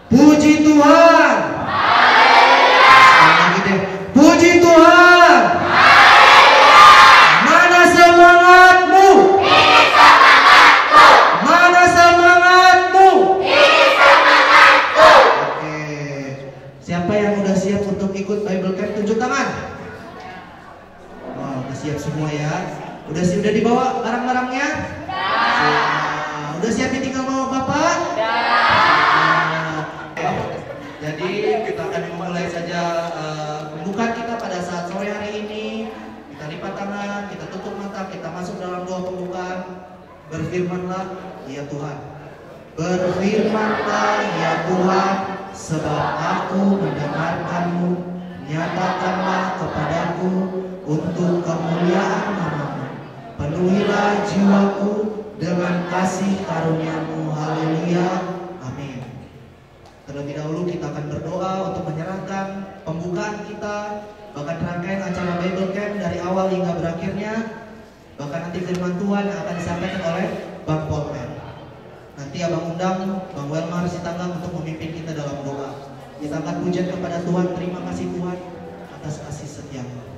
Puji Tuhan. Sekali lagi deh. Puji Tuhan. Mana semangatmu? Ini semangatku. Mana semangatmu? Ini semangatku. Oke. Siapa yang udah siap untuk ikut Bible Camp? Tunjuk tangan. Wow, udah siap semua ya. Udah dibawa barang-barangnya? Udah siap ditinggal sama Bapak? Jadi kita akan memulai saja pembukaan kita pada saat sore hari ini. Kita lipat tangan, kita tutup mata, kita masuk dalam doa pembukaan. Berfirmanlah, ya Tuhan. Berfirmanlah, ya Tuhan, sebab aku mendengarkanmu. Nyatakanlah kepadaku untuk kemuliaan nama-Mu. Penuhilah jiwaku dengan kasih karunia-Mu. Haleluya. Amin. Terlebih dahulu kita akan berdoa untuk menyerahkan pembukaan kita, bahkan rangkaian acara Bible Camp dari awal hingga berakhirnya. Bahkan nanti firman Tuhan akan disampaikan oleh Bang Polmen. Nanti Abang undang Bang Welmar Sitanggang untuk memimpin kita dalam doa. Kita akan pujian kepada Tuhan. Terima kasih Tuhan atas kasih setia-Mu.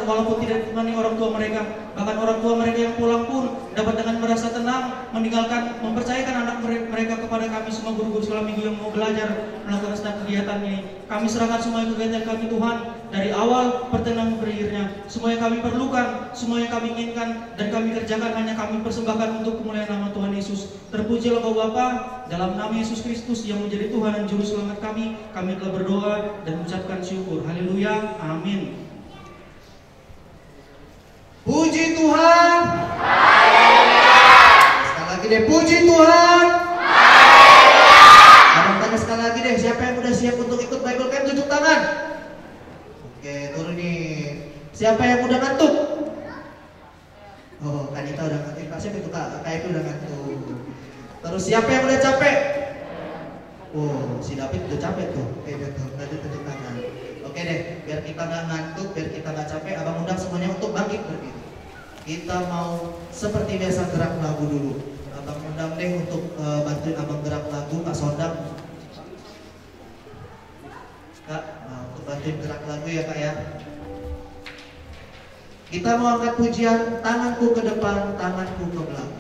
Walaupun tidak ditemani orang tua mereka, bahkan orang tua mereka yang pulang pun dapat dengan merasa tenang meninggalkan, mempercayakan anak mereka kepada kami semua guru-guru sekolah minggu yang mau belajar melakukan setiap kegiatan ini. Kami serahkan semua kegiatan kami Tuhan dari awal pertengahan berakhirnya. Semua yang kami perlukan, semua yang kami inginkan dan kami kerjakan hanya kami persembahkan untuk kemuliaan nama Tuhan Yesus. Terpujilah Kau Bapa dalam nama Yesus Kristus yang menjadi Tuhan dan Juru Selamat semangat kami telah berdoa dan mengucapkan syukur. Haleluya, amin. Puji Tuhan. Sekali lagi deh, puji Tuhan. Abang tanya sekali lagi deh, siapa yang udah siap untuk ikut Bible Camp? Tunjuk tangan. Oke, turunin. Siapa yang udah ngantuk? Oh, Kanita udah ngantuk. Siapa itu Kak? Kak itu udah ngantuk. Terus siapa yang udah capek? Oh, si David udah capek tuh. Oke, betul. Nanti tunjuk tangan. Oke deh, biar kita nggak ngantuk, biar kita nggak capek, abang undang semuanya untuk bangkit berdiri. Kita mau seperti biasa gerak lagu dulu. Abang undang deh untuk bantuin abang gerak lagu, Kak Sondang. Kak, nah, untuk bantuin gerak lagu ya Kak ya. Kita mau angkat pujian, tanganku ke depan, tanganku ke belakang.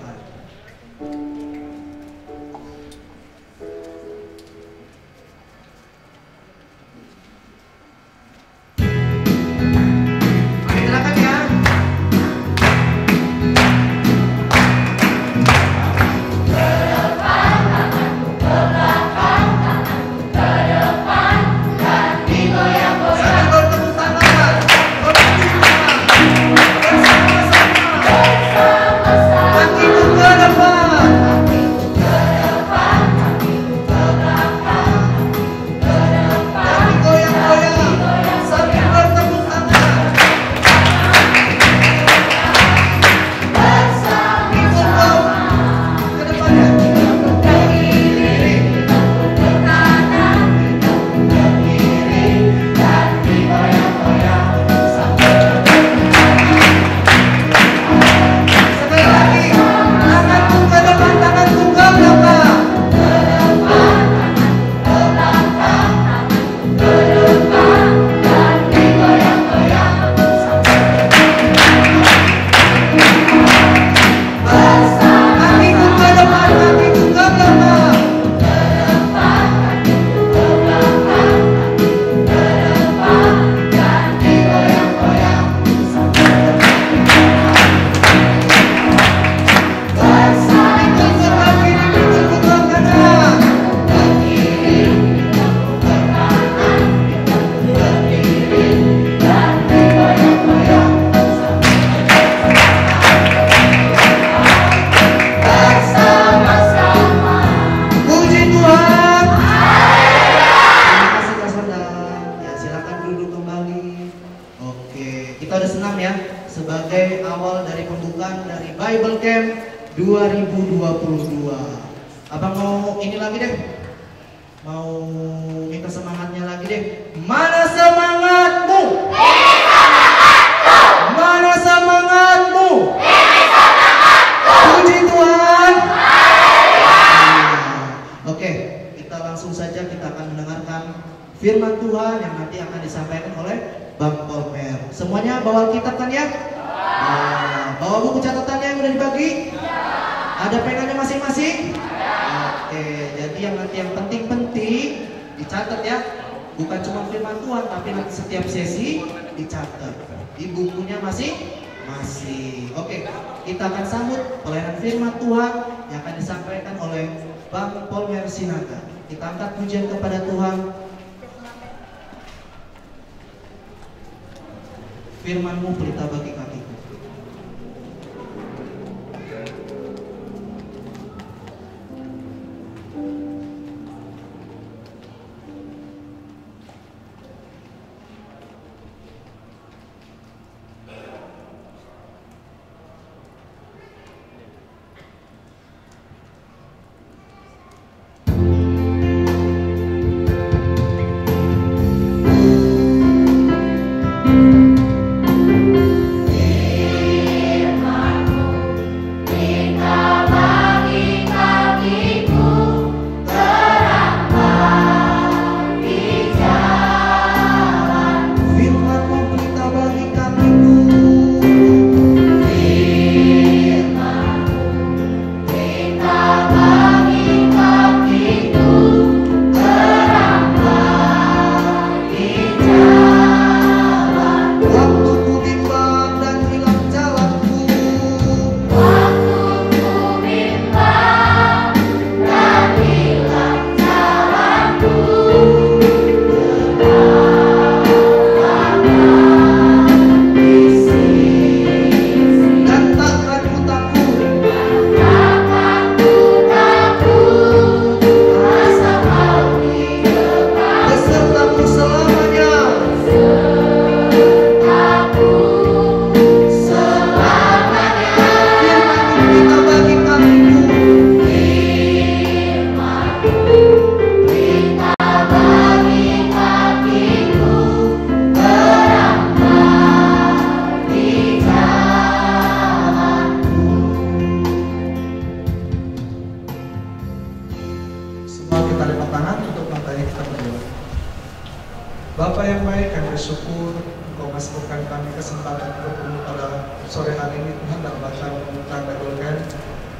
Bible Camp 2022. Abang mau ini lagi deh, mau minta semangatnya lagi deh. Mana semangatmu? Ini semangatku. Mana semangatmu? Ini semangatku. Puji Tuhan. Haleluya. Oke, kita langsung saja, kita akan mendengarkan firman Tuhan yang nanti akan disampaikan oleh Bang Polmer. Semuanya bawa kitab kan ya? Bawa buku catatannya yang udah dibagi? Ada penanya masing-masing? Oke, jadi yang nanti yang penting-penting dicatat ya. Bukan cuma firman Tuhan, tapi nanti setiap sesi dicatat di bukunya masing-masing. Oke, kita akan sambut pelayanan firman Tuhan yang akan disampaikan oleh Bang Polmer Sinaga. Kita angkat pujian kepada Tuhan. Firman-Mu pelita bagi kakiku. syukur Engkau masih memberikan kami kesempatan bertemu pada sore hari ini Tuhan dalam bacaan pembukaan Bible.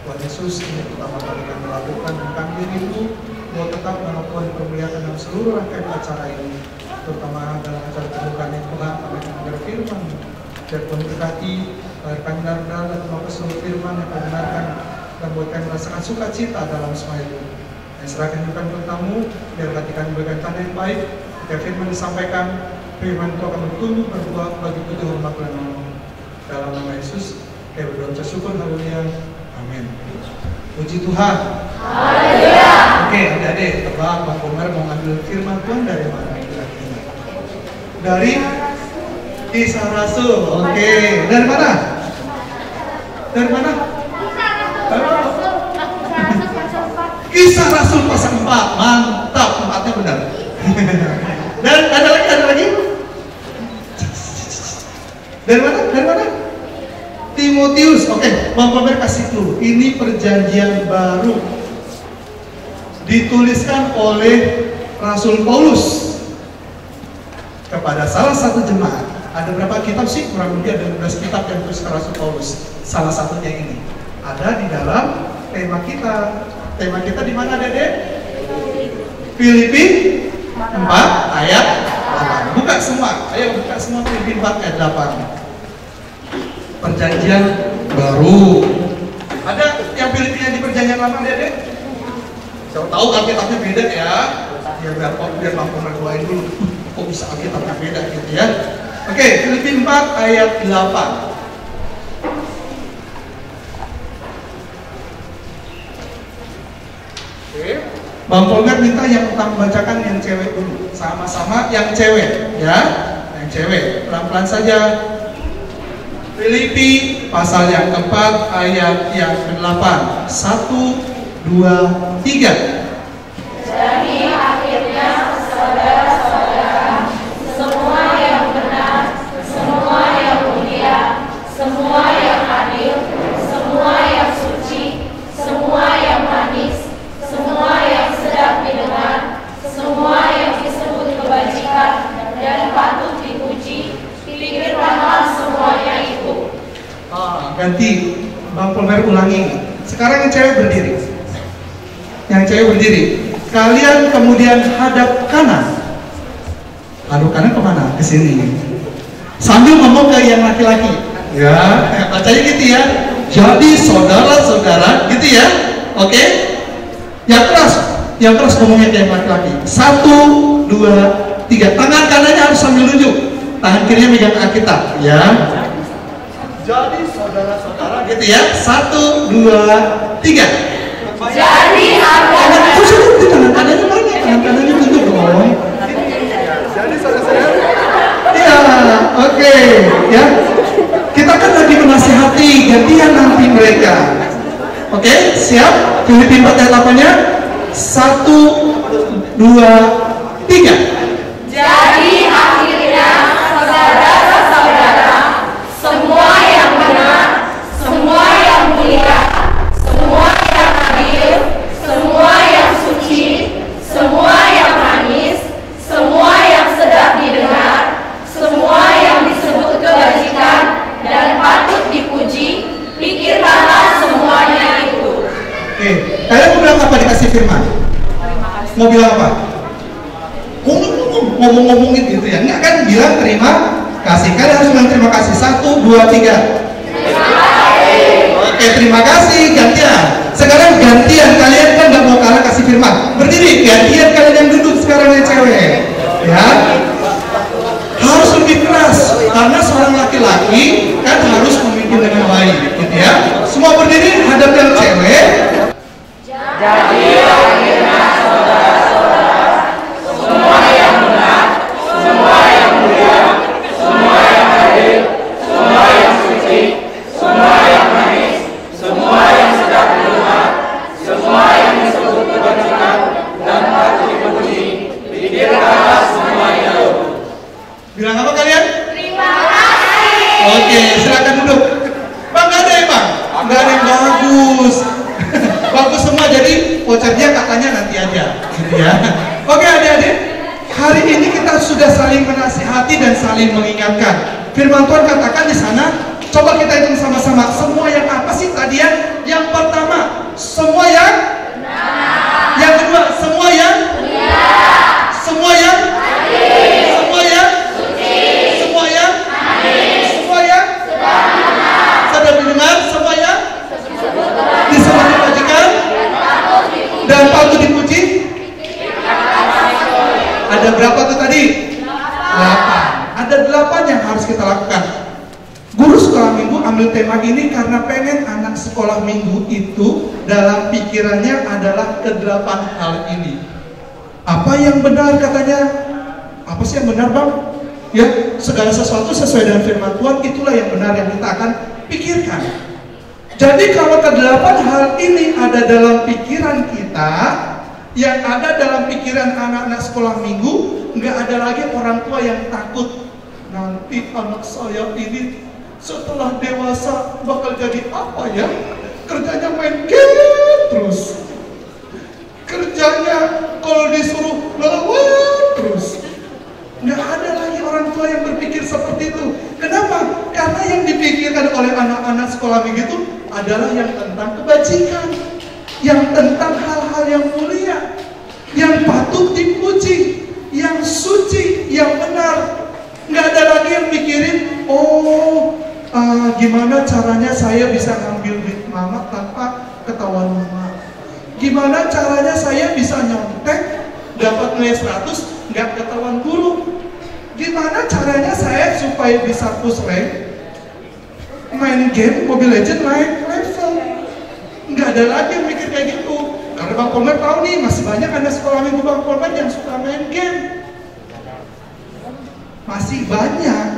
Tuhan Yesus, ini pertama kali kami lakukan tentang diri-Mu, mau tetap melakukan permuliaan dalam seluruh rangkaian acara ini, terutama dalam acara pembukaan ini Tuhan, kami akan mendengar firman dan memberkati kami dan Bapak seluruh firman yang kami dengarkan dan buat kami merasakan sukacita dalam semua itu. Yang serahkan juga tentang-Mu, biar hati kami berikan tanda yang baik, ketika firman disampaikan, firman itu akan bertumbuh berbuah bagi puji hormat dan nama. Dalam nama Yesus, kami berdoa syukur, haleluya. Amin. Puji Tuhan. Haleluya. Oke, adik-adik, tebak Bang Komar mau ngambil firman Tuhan dari mana? Dari Kisah Rasul. Oke, dari mana? Dari mana? Kisah Rasul pasal 4. Mantap, tempatnya benar. Dan ada lagi? Dari mana? Timotius. Oke, Bang Komar kasih clue. Ini perjanjian baru. Dituliskan oleh Rasul Paulus kepada salah satu jemaat. Ada berapa kitab sih? Kurang lebih ada 12 kitab yang dituliskan Rasul Paulus. Salah satunya ini ada di dalam tema kita. Tema kita di mana, Dedek? Filipi 4 ayat 8. Buka semua. Ayo buka semua Filipi 4 ayat 8. Perjanjian baru. Ada yang Filipinya di perjanjian lama, Dedek? Saya tahu Alkitabnya beda ya. Biar mampu merduain dulu. Kok bisa Alkitabnya beda gitu ya? Oke, Filipi 4 ayat 8. Bang Polgar minta yang utama bacakan yang cewek dulu. Sama-sama yang cewek ya. Yang cewek, pelan-pelan saja. Filipi pasal yang keempat ayat yang ke-8. 1, 2, 3. Jadi akhirnya saudara-saudara, semua yang benar, semua yang mulia, semua yang adil, semua yang suci, semua yang manis, semua yang sedap didengar, semua yang disebut kebajikan dan patut dipuji, pikirkanlah semuanya itu. Ganti, Bang Polmer ulangi. Sekarang yang cewek berdiri. Yang cewek berdiri. Kalian kemudian hadap kanan. Hadap kanan kemana? Ke sini. Sambil ngomong ke yang laki-laki. Ya, bacanya gitu ya. Jadi saudara-saudara, gitu ya. Oke? Yang keras ngomongnya ke yang laki-laki. 1, 2, 3. Tangan kanannya harus sambil nunjuk. Tangan kirinya megang Alkitab, ya. Jadi saudara-saudara, gitu ya. 1, 2, 3. Jadi akhirnya Tangan kanannya mana? Tangan kanannya tunjuk dong. Jadi saudara-saudara. Iya, oke, ya. Kita kan lagi menasihati, gantian nanti mereka. Oke, siap? Filipi 4 ayat 8-nya. 1, 2, 3. Jadi akhirnya saudara-saudara, semua yang benar, semua yang mulia, semua yang adil, semua yang suci, semua yang manis, semua yang sedap didengar, semua yang disebut kebajikan dan patut dipuji, pikirkanlah semuanya itu. Oke, kalian mau bilang apa dikasih firman? Mau bilang apa? Ngomong-ngomongin gitu ya. Enggak kan bilang terima kasih. Kalian harus bilang terima kasih. 1, 2, 3. Terima kasih. Oke, terima kasih. Gantian. Sekarang gantian. Kalian kan nggak mau kalah kasih firman. Berdiri. Gantian kalian yang duduk sekarang yang cewek. Ya. Harus lebih keras. Karena seorang laki-laki kan harus memimpin dengan baik. Gitu ya. Semua berdiri. Hadap yang cewek. Jadi akhirnya saudara-saudara, semua yang benar, semua yang mulia, semua yang adil, semua yang suci, semua yang manis, semua yang sedap didengar, semua yang disebut kebajikan dan patut dipuji, pikirkanlah semuanya itu. Bilang apa kalian? Terima kasih. Oke, silakan duduk. Bang, nggak ada ya bang? Nggak ada yang bagus. Bagus semua, jadi vouchernya katanya nanti aja, gitu ya. Oke adik-adik, hari ini kita sudah saling menasihati dan saling mengingatkan. Firman Tuhan katakan di sana, coba kita hitung sama-sama. Semua yang apa sih tadi ya? Yang pertama, semua yang benar. Yang kedua, semua yang mulia. Semua yang adil. Semua yang suci. Semua yang adil. Semua yang sedang didengar. Semua yang disebut dibajikan dan patut dipuji. Ada berapa tuh tadi? 8. Ada 8 yang harus kita lakukan. Guru sekolah minggu ambil tema ini karena pengen anak sekolah minggu itu dalam pikirannya adalah ke-8 hal ini. Apa yang benar katanya? Apa sih yang benar, Bang? Ya, segala sesuatu sesuai dengan firman Tuhan, itulah yang benar yang kita akan pikirkan. Jadi kalau ke-8 hal ini ada dalam pikiran kita, yang ada dalam pikiran anak-anak sekolah minggu, nggak ada lagi orang tua yang takut nanti anak saya ini setelah dewasa bakal jadi apa ya? Kerjanya main game terus, kerjanya kalau disuruh ngelawan terus. Nggak ada lagi orang tua yang berpikir seperti itu. Kenapa? Karena yang dipikirkan oleh anak-anak sekolah minggu itu adalah yang tentang kebajikan, yang tentang hal-hal yang mulia, yang patut dipuji, yang suci, yang benar. Nggak ada lagi yang mikirin, gimana caranya saya bisa ngambil duit mama tanpa ketahuan mama. Gimana caranya saya bisa nyontek dapat nilai 100 nggak ketahuan guru. Gimana caranya saya supaya bisa push rank main game Mobile Legends naik level. Nggak ada lagi yang mikir kayak gitu. Karena Bang Polmer tahu nih, masih banyak anak sekolah minggu Bang Polmer yang suka main game. Masih banyak.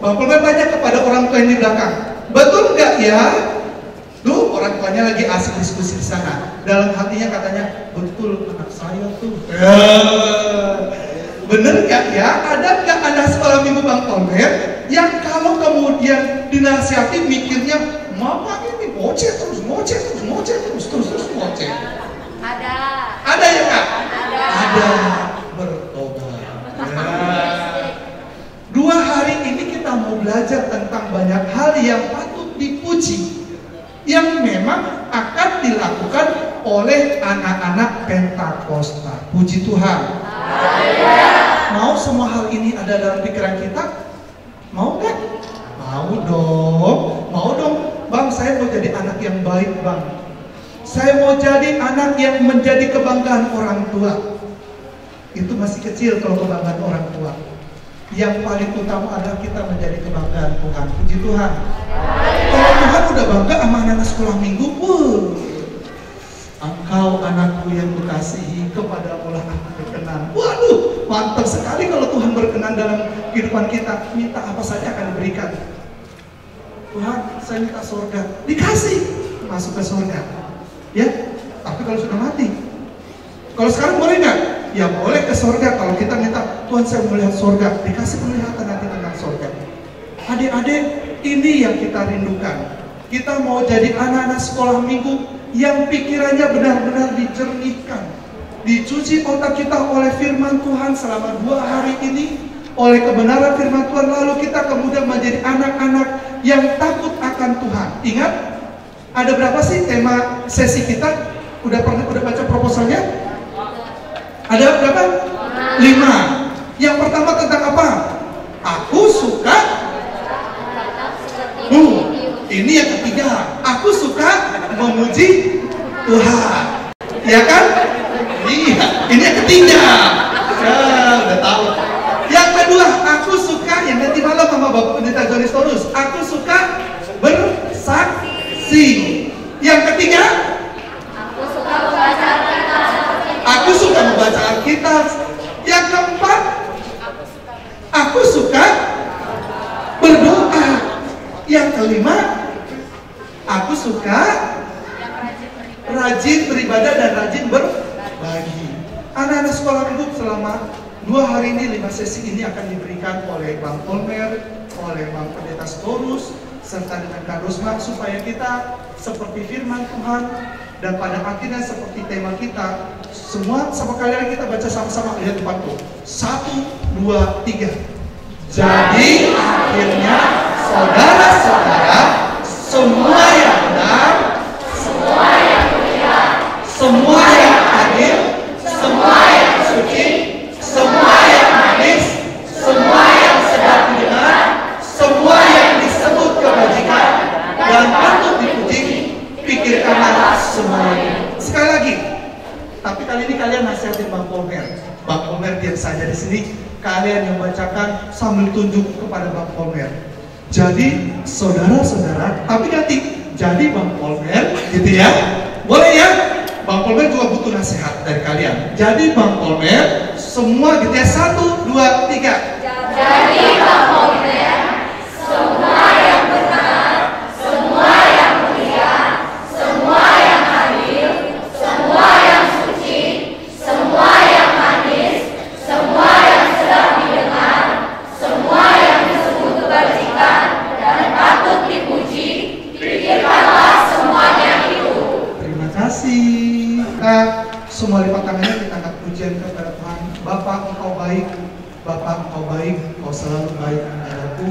Bang Polmer banyak kepada orang tua yang di belakang. Betul nggak ya? Tuh orang tuanya lagi asik diskusi di sana. Dalam hatinya katanya, betul anak saya tuh. Bener nggak ya? Ada nggak anak sekolah minggu Bang Polmer yang kalau kemudian dinasihati mikirnya, mama ini ngoceh terus. Ada ya Kak? Ada. Bertobat. Dua hari ini kita mau belajar tentang banyak hal yang patut dipuji, yang memang akan dilakukan oleh anak-anak Pentakosta. Puji Tuhan. Mau semua hal ini ada dalam pikiran kita? Mau nggak? Mau dong. Bang, saya mau jadi anak yang baik, Bang. Saya mau jadi anak yang menjadi kebanggaan orang tua. Itu masih kecil kalau kebanggaan orang tua. Yang paling utama adalah kita menjadi kebanggaan Tuhan. Puji Tuhan. Kalau Tuhan udah bangga sama anak sekolah minggu, engkau anakku yang kukasihi, kepada Allah aku berkenan. Waduh, mantap sekali kalau Tuhan berkenan dalam kehidupan kita. Minta apa saja akan diberikan. Tuhan, saya minta surga, dikasih, masuk ke surga. Ya, tapi kalau sudah mati, kalau sekarang boleh nggak? Ya boleh ke surga. Kalau kita minta, Tuhan saya mau lihat surga, dikasih penglihatan nanti tentang surga. Adik-adik, ini yang kita rindukan. Kita mau jadi anak-anak sekolah minggu yang pikirannya benar-benar dijernihkan, dicuci otak kita oleh firman Tuhan selama 2 hari ini, oleh kebenaran firman Tuhan. Lalu kita kemudian menjadi anak-anak yang takut akan Tuhan. Ingat, ada berapa sih tema sesi kita? Udah baca proposalnya? Ada berapa? 5. Yang pertama tentang apa? Aku suka. Ini yang ketiga. Aku suka memuji Tuhan. Ya kan? Iya. Ini yang ketiga. Udah tahu. Yang kedua, aku suka yang nanti malam sama Bapak Pendeta Johnny Storus. Aku suka bersaksi. Yang ketiga, aku suka membaca Alkitab. Yang keempat, aku suka berdoa. Yang kelima, aku suka rajin beribadah dan rajin berbagi. Anak-anak sekolah minggu selama 2 hari ini, 5 sesi ini akan diberikan oleh Bang Polmer, oleh Bang Pendeta Storus, serta dengan Kak Rusma, supaya kita seperti firman Tuhan dan pada akhirnya seperti tema kita. Semua sama kalian kita baca sama-sama, lihat depanku. 1, 2, 3. Jadi akhirnya saudara-saudara, semua yang benar, semua yang mulia, semua yang adil, semua yang suci, semua yang manis, semua yang sedap didengar, semua yang disebut kebajikan dan patut dipuji, pikirkanlah semuanya. Sekali lagi, tapi kali ini kalian nasihatin Bang Polmer. Bang Polmer diam saja di sini. Kalian yang bacakan sambil tunjuk kepada Bang Polmer. Jadi saudara-saudara, tapi nanti jadi Bang Polmer, gitu ya. Boleh ya? Bang Polmer juga butuh nasihat dari kalian. Jadi Bang Polmer, semua gitu ya. 1, 2, 3. Jadi Bang Polmer, semua yang benar, semua yang mulia, semua yang adil, semua yang suci, semua yang manis, semua yang sedap didengar, semua yang disebut kebajikan dan patut dipuji, pikirkanlah semuanya itu. Terima kasih. Semua lipat tangannya, kita angkat pujian kepada Tuhan. Bapa, Engkau baik. Bapa, Engkau baik. Engkau selalu baik kepadaku.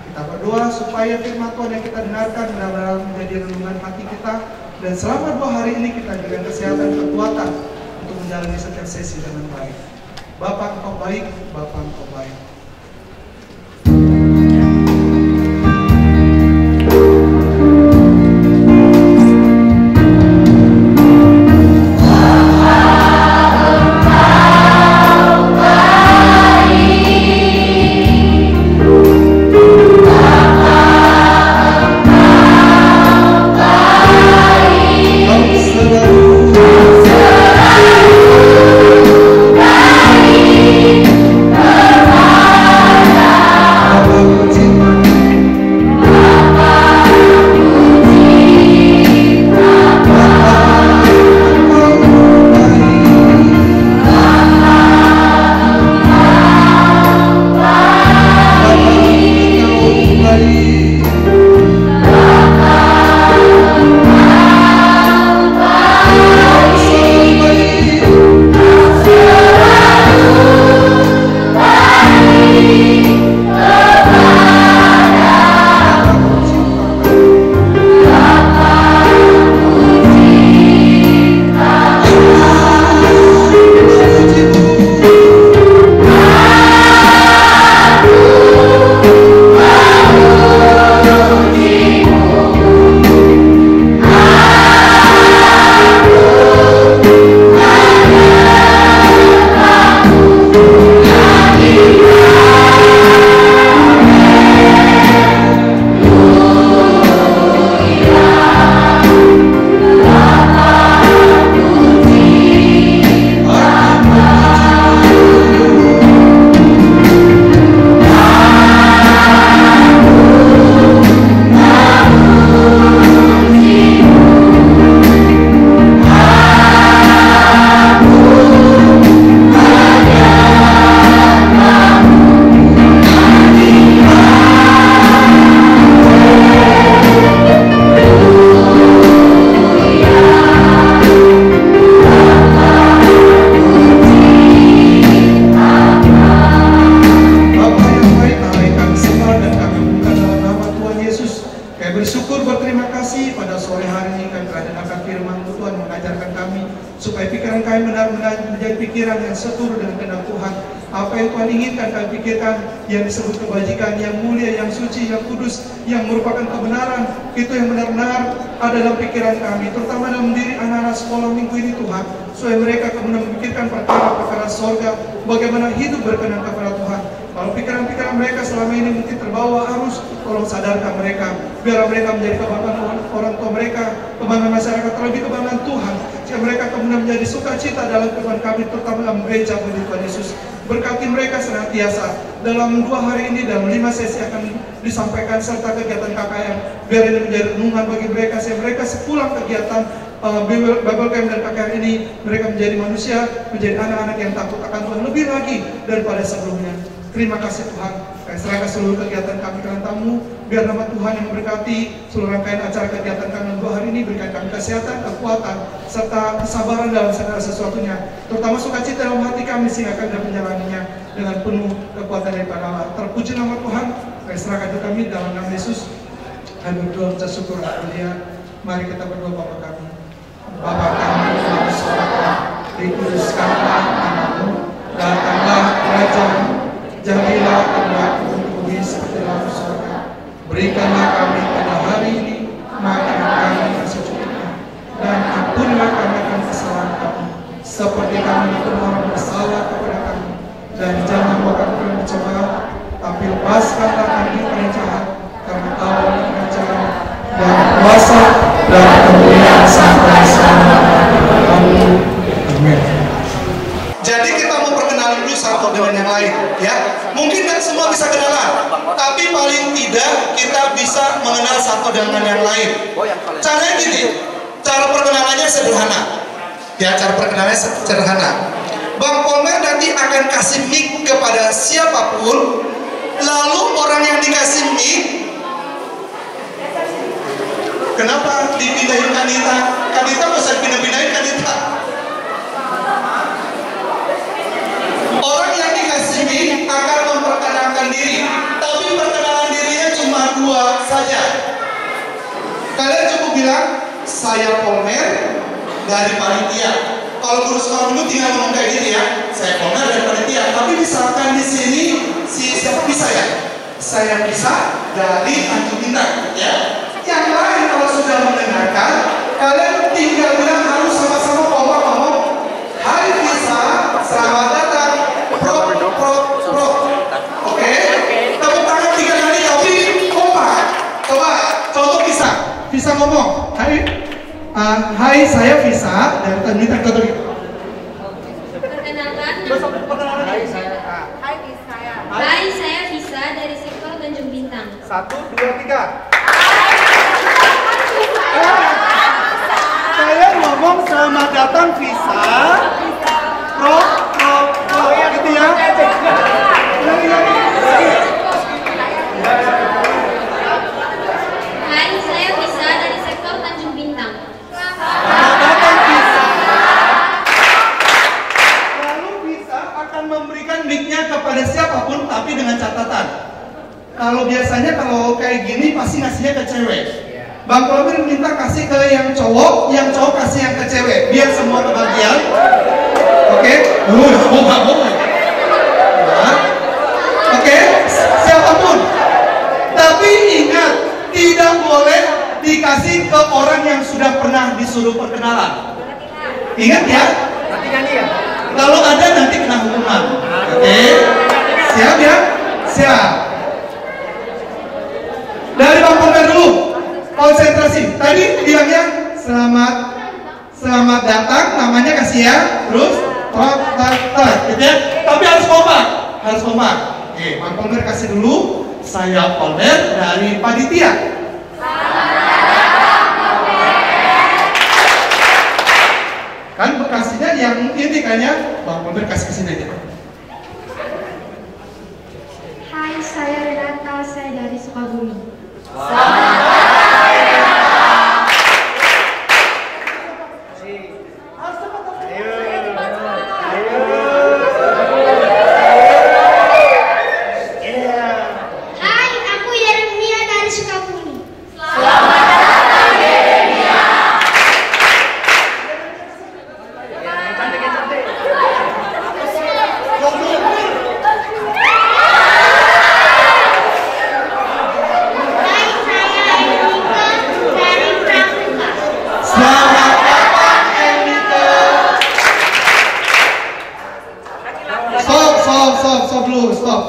Kita berdoa supaya firman Tuhan yang kita dengarkan benar-benar menjadi renungan hati kita. Dan selama 2 hari ini kita diberikan kesehatan, kekuatan untuk menjalani setiap sesi dengan baik. Bapa, Engkau baik. Bapa, Engkau baik. Yang disebut kebajikan, yang mulia, yang suci, yang kudus, yang merupakan kebenaran, itu yang benar-benar ada dalam pikiran kami, terutama dalam diri anak-anak sekolah minggu ini Tuhan, supaya mereka kemudian memikirkan perkara-perkara sorga, bagaimana hidup berkenan kepada Tuhan. Kalau pikiran-pikiran mereka selama ini mungkin terbawa arus, tolong sadarkan mereka, biar mereka menjadi kebanggaan orang tua mereka, kebanggaan masyarakat, terlebih kebanggaan Tuhan, sehingga mereka kemudian menjadi sukacita dalam kehidupan kami, terutama dalam gereja Tuhan Yesus. Berkati mereka senantiasa. Dalam 2 hari ini, dalam 5 sesi akan disampaikan serta kegiatan KKM, biar ini menjadi renungan bagi mereka, sehingga mereka sepulang kegiatan Bible Camp dan KKM ini, mereka menjadi manusia, menjadi anak-anak yang takut akan Tuhan lebih lagi daripada sebelumnya. Terima kasih Tuhan, Kami serahkan seluruh kegiatan kami ke tamu, biar nama Tuhan yang memberkati seluruh rangkaian acara kegiatan kami 2 hari ini, berikan kami kesehatan, kekuatan, serta kesabaran dalam segala sesuatunya, terutama sukacita dalam hati kami sehingga kami dapat menjalaninya dengan penuh kekuatan daripada Allah. Terpuji nama Tuhan, kami serahkan ke kami dalam nama Yesus. Kami berdoa mengucap syukur kepada. Mari kita berdoa Bapa kami. Bapa kami yang di surga, dikuduskanlah namamu, datanglah kerajaan-Mu, jadilah kehendakmu di bumi seperti dalam surga. Berikanlah kami pada hari ini makanan kami yang secukupnya, dan ampunilah kami akan kesalahan kami, seperti kami ampuni orang bersalah kepada kami. Dan jangan bawa kami dalam pencobaan, tapi lepaskanlah kami dari jahat, karena Engkau yang kerajaan dan kuasa dan kemuliaan sampai selama-lamanya. Amin. Jadi kita mau perkenalan dulu satu dengan yang lain, ya. Mungkin kan semua bisa kenalan, tapi paling tidak kita bisa mengenal satu dengan yang lain. Caranya gini, cara perkenalannya sederhana. Ya, cara perkenalannya sederhana. Bang Polmer nanti akan kasih mic kepada siapapun, lalu orang yang dikasih mic, kenapa dipindahin Kanita? Kanita nggak usah pindah-pindahin Kanita. Orang yang dikasih mic akan memperkenalkan diri, tapi perkenalan dirinya cuma 2 saja. Kalian cukup bilang, saya Polmer dari panitia. Kalau guru sekolah dulu tinggal ngomong kayak gitu ya, saya Polmer dari panitia. Tapi misalkan di sini siapa bisa ya? Saya bisa dari Tanjung Bintang, ya. Yang lain kalau sudah mendengarkan, kalian tinggal bilang harus sama-sama kompak ngomong, hai Bisa, selamat datang, pro. Oke? Tepuk tangan 3 kali tapi kompak. Coba, contoh Bisa ngomong, hai saya Bisa dari Tanjung Bintang. Perkenalkan, hai saya Bisa dari sektor Tanjung Bintang. 1, 2, 3. Saya ngomong selamat datang Bisa, pro, gitu ya. Hai saya Bisa dari sektor Tanjung Bintang. Selamat datang Bisa. Lalu Bisa akan memberikan mic-nya kepada siapapun, tapi dengan catatan. Kalau biasanya kalau kayak gini pasti ngasihnya ke cewek. Bang Polmer minta kasih ke yang cowok kasih yang ke cewek, biar semua kebagian. Oke? Oke? Siapapun. Tapi ingat, tidak boleh dikasih ke orang yang sudah pernah disuruh perkenalan. Ingat ya? Kalau ada nanti kena hukuman. Oke? Siap ya? Siap. Dari Bang Polmer dulu. Konsentrasi. Tadi bilangnya selamat datang, namanya kasih ya. Terus gitu ya. Tapi harus kompak. Oke, Bang Polmer kasih dulu. Saya Polmer dari panitia. Kan bekasihnya yang ini kayaknya Bang Polmer kasih kesini aja. Hai saya Renata, saya dari Sukabumi. Hai, aku Yeremia dari Sukabumi. Hai, saya Erika dari Pramuka. Selamat datang Erika. Stop.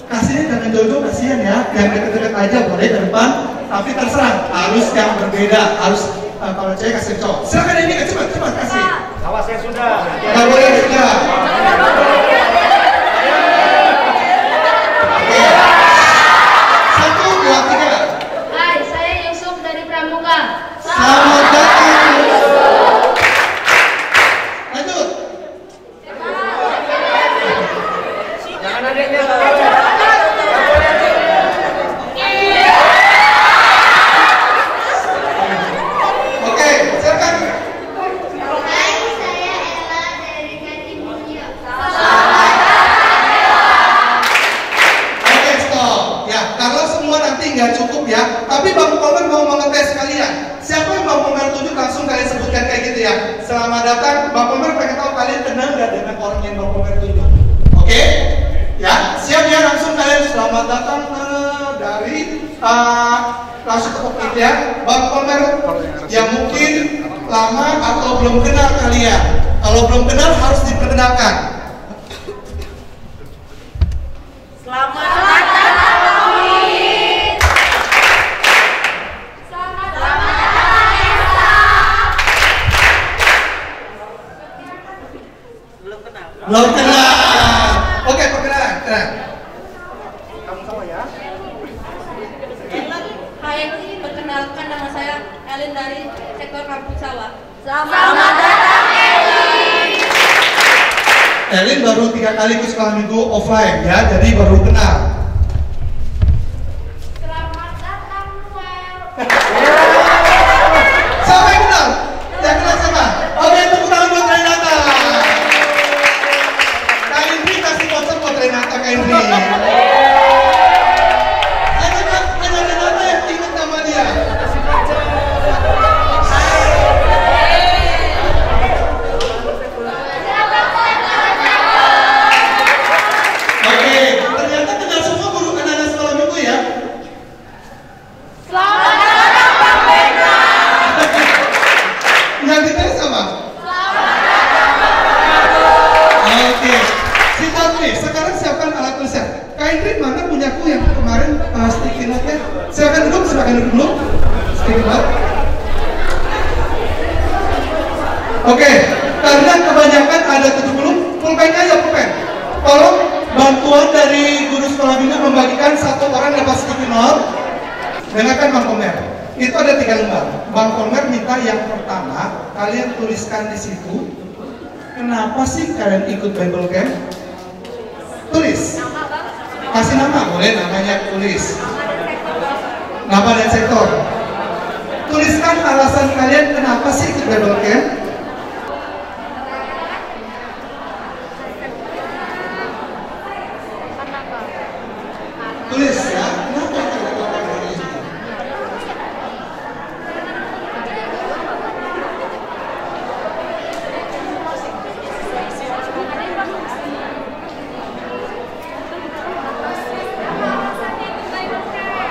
Kasihnya jangan jauh-jauh, kasihan ya. Yang deket-deket aja boleh ke depan, tapi terserah. Harus yang berbeda, harus kalau cewek kasih cowok. Silakan Erika, cepat kasih. Awas saya sudah. Nggak boleh sudah. Oke. 1, 2, 3. Hai saya Yusuf dari Pramuka. Selamat datang. Lanjut. Jangan ada yang nyala. nggak cukup ya. Tapi Bang Komer mau mengetes kalian. Siapa yang Bang Komer tunjuk langsung kalian sebutkan kayak gitu ya. Selamat datang. Bang Komer pengen tahu kalian kenal nggak dengan orang yang Bang Komer tunjuk. Oke? Ya, siap ya, langsung kalian selamat datang dari langsung ke ya. Bang Komer yang mungkin lama atau belum kenal kalian. Kalau belum kenal harus diperkenalkan. Selamat datang. Belum kenal. Oke, perkenalan. Kamu sama ya? Hai, perkenalkan nama saya Elin dari sektor Kampung Sawah. Selamat datang, Elin. Elin baru 3 kali ikut sekolah minggu offline ya, jadi baru kenal. Selamat datang, Noel. Siapa yang kenal? Yang kenal siapa? Oke, tepuk tangan buat Renata. Kak Indri kasih konsep buat Renata, Kak Indri. Ada Renata yang ingat nama dia. Oke, ternyata kenal semua guru anak-anak sekolah minggu ya. Selamat datang, Bang Beka. Yang ditanya sama? Oke, simpan nih. Sekarang siapkan alat tulisnya. Kak Indri mana punyaku yang kemarin sticky note-nya? Silakan duduk dulu. Sticky note. Oke, karena kebanyakan ada 70, pulpen aja pulpen. Tolong bantuan dari guru sekolah minggu membagikan satu orang dapat sticky note. Dengarkan Bang Komer. Itu ada 3 lembar. Bang Komer minta yang pertama kalian tuliskan di situ. Kenapa sih kalian ikut Bible Camp? Tulis. Kasih nama, boleh namanya tulis. Nama dan sektor. Tuliskan alasan kalian kenapa sih ikut Bible Camp. Tulis ya. Kenapa ikut Bible Camp?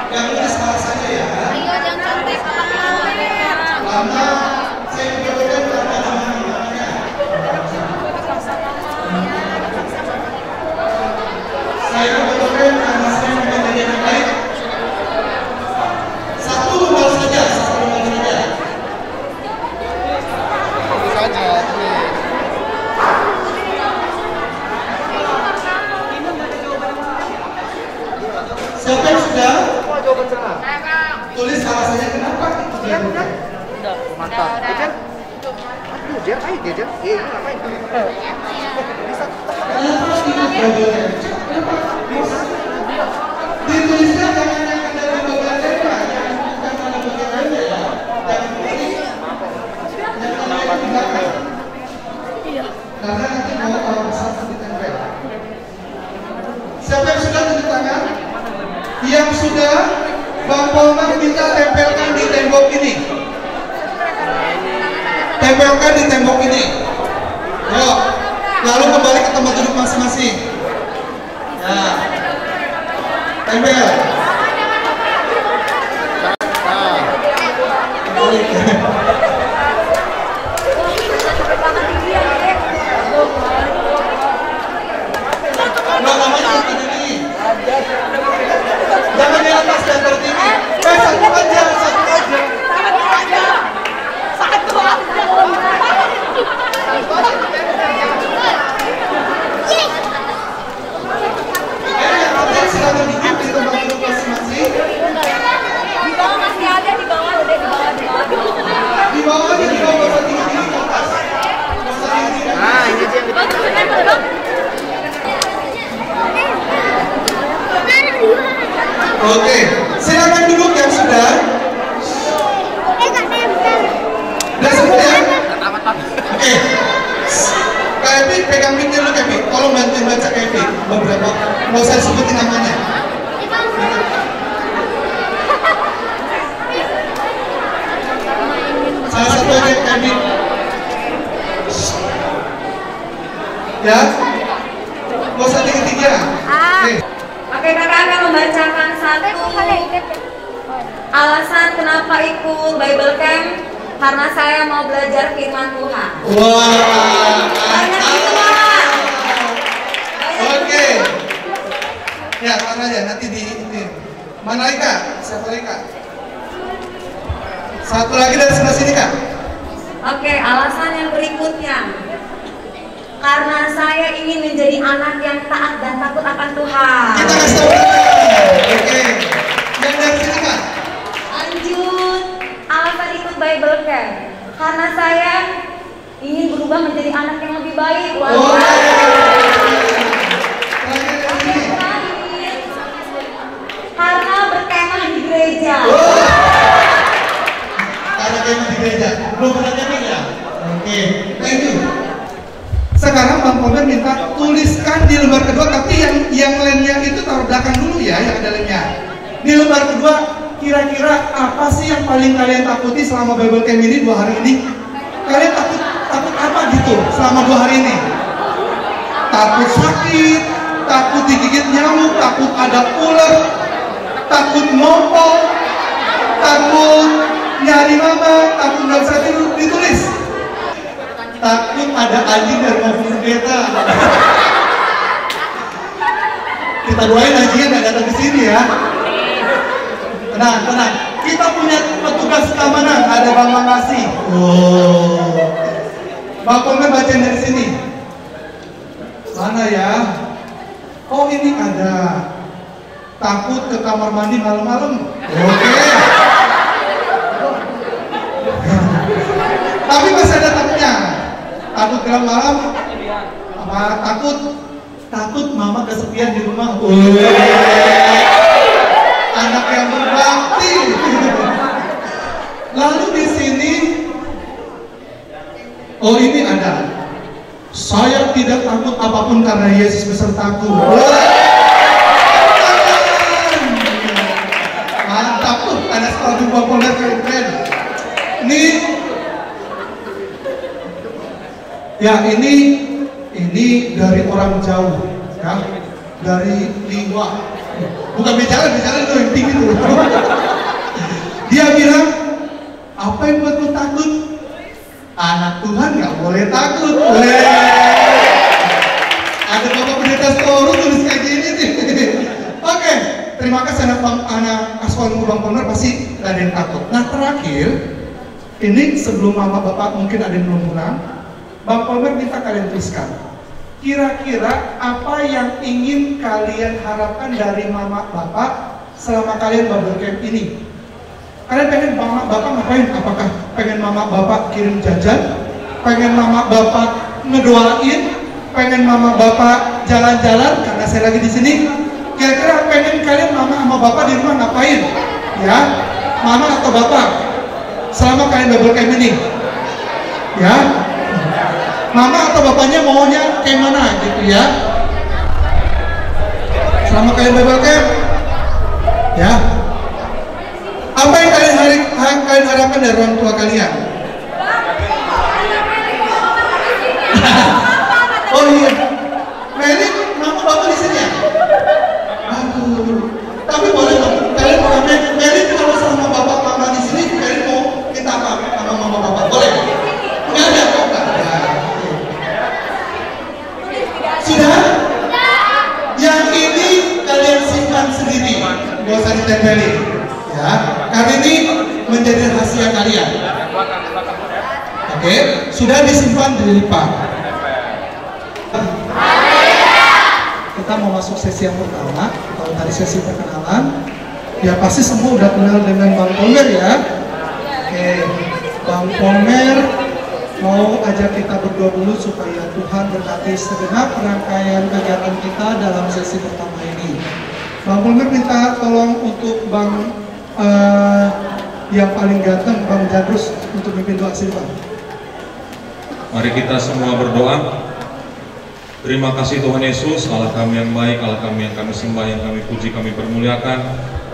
Yang tulis alasannya ya. Ayo, jangan contek. Karena saya diperlukan karena namanya. Saya diperlukan karena saya menjadi yang baik. Satu lembar saja. Siapa yang sudah? Jawaban salah. Tulis alasannya kenapa itu dilakukan. Mantap. Jejer. Aduh, Jer, ayo Jejer. Ngapain? Bisa. Kenapa ikut Bible Camp? Ditulisnya jangan yang ada di bagian tema, yang bukan ada bagian lainnya ya. Jangan tulis yang namanya di belakang. Karena nanti mau orang satu ditempel. Siapa yang sudah tunjuk tangan? Yang sudah, Bang Polman minta tempelkan di tembok ini. Tempelkan di tembok ini. Yo, lalu kembali ke tempat duduk masing-masing. Ya, tempel. Nah, namanya apa ini? Jangan di atas dan tertinggi. Satu aja. Silakan duduk di tempat duduk masing-masing. Di bawah masih ada, di bawah udah di bawah. Di bawah aja, di bawah bisa tinggi-tinggi ke atas. Nah, ini dia yang dipakai. Oke, silakan duduk yang sudah. Udah semua ya? Oke. Kak Epi, pegang mic dulu Kak Epi. Tolong bantuin baca Kak Epi. Beberapa, nggak usah disebutin namanya. Ya, gak usah tinggi-tinggi ya. Oke, kakak akan membacakan satu alasan kenapa ikut Bible Camp. Karena saya mau belajar firman Tuhan. Wah, Banyak Tuhan. oke. Ya, taruh aja nanti di ini. Mana lagi Kak? Siapa lagi Kak? Satu lagi dari sebelah sini Kak. Oke, alasan yang berikutnya. Karena saya ingin menjadi anak yang taat dan takut akan Tuhan. Kita kasih tahu. Oke. Yang dari sini Kak. Lanjut, alasan ikut Bible Camp. Karena saya ingin berubah menjadi anak yang lebih baik. Oh. Terakhir dari sini. Terakhir, karena berkemah di gereja. Karena kemah di gereja. Belum pernah kemah ya? Oke. Thank you. Sekarang Bang Pomer minta tuliskan di lembar kedua, tapi yang lemnya itu taruh belakang dulu ya, yang ada lemnya. Di lembar kedua, kira-kira apa sih yang paling kalian takuti selama Bible Camp ini 2 hari ini? Kalian takut apa gitu selama 2 hari ini? Takut sakit, takut digigit nyamuk, takut ada ular, takut ngompol, takut nyari mama, takut nggak bisa tidur. Ditulis. Takut ada anjing dari mobil beta. Kita doain anjingnya nggak datang ke sini ya. Tenang, tenang. Kita punya petugas keamanan, ada Bang Mangasi. Oh, Bang Pomer bacain dari sini. Mana ya? Oh ini ada. Takut ke kamar mandi malam-malam. Oke. Tapi masih ada takutnya. Takut ke malam. Apa? Takut mama kesepian di rumah. Anak yang berbakti. Lalu di sini, oh ini ada. Saya tidak takut apapun karena Yesus besertaku. Mantap tuh, ada sepatu Pomer keren. Ini, ya ini dari orang jauh, ya, dari Liwa. Bukan bicara itu yang tinggi tuh. Dia bilang, apa yang buatku takut? Anak Tuhan nggak boleh takut. Ada Bapak Pendeta Storu tulis kayak gini nih. Oke, terima kasih anak aswal Bang Pomer pasti nggak ada yang takut. Nah terakhir, ini sebelum mama bapak mungkin ada yang belum pulang, Bang Pomer minta kalian tuliskan. Kira-kira apa yang ingin kalian harapkan dari mama bapak selama kalian Bible Camp ini? Kalian pengen mama bapak ngapain? Apakah pengen mama bapak kirim jajan? Pengen mama bapak ngedoain? Pengen mama bapak jalan-jalan? Karena saya lagi di sini. Kira-kira pengen kalian mama sama bapak di rumah ngapain? Ya, mama atau bapak? Selama kalian Bible Camp ini, ya. Mama atau bapaknya maunya kayak mana gitu ya? Selama kalian Bible Camp, ya. Apa yang kalian harapkan dari orang tua kalian? Oh iya, Meli, mama bapak di sini ya? Aduh, tapi boleh dong. Kalian mau Meli kalau sama bapak mama di sini, kalian mau minta apa sama mama bapak? Boleh? Nggak ada kok, nggak ada. Sudah? Yang ini kalian simpan sendiri, nggak usah ditempelin, ya. Karena ini menjadi rahasia kalian. Oke, sudah disimpan dilipat. Kita mau masuk sesi yang pertama. Kalau tadi sesi perkenalan, ya pasti semua udah kenal dengan Bang Pomer ya. Oke, Bang Pomer mau ajak kita berdoa dulu supaya Tuhan berkati segenap rangkaian kegiatan kita dalam sesi pertama ini. Bang Pomer minta tolong untuk Bang yang paling ganteng, Bang Jadrus, untuk mimpin doa sini, Bang. Mari kita semua berdoa. Terima kasih Tuhan Yesus, Allah kami yang baik, Allah kami yang kami sembah, yang kami puji, kami permuliakan.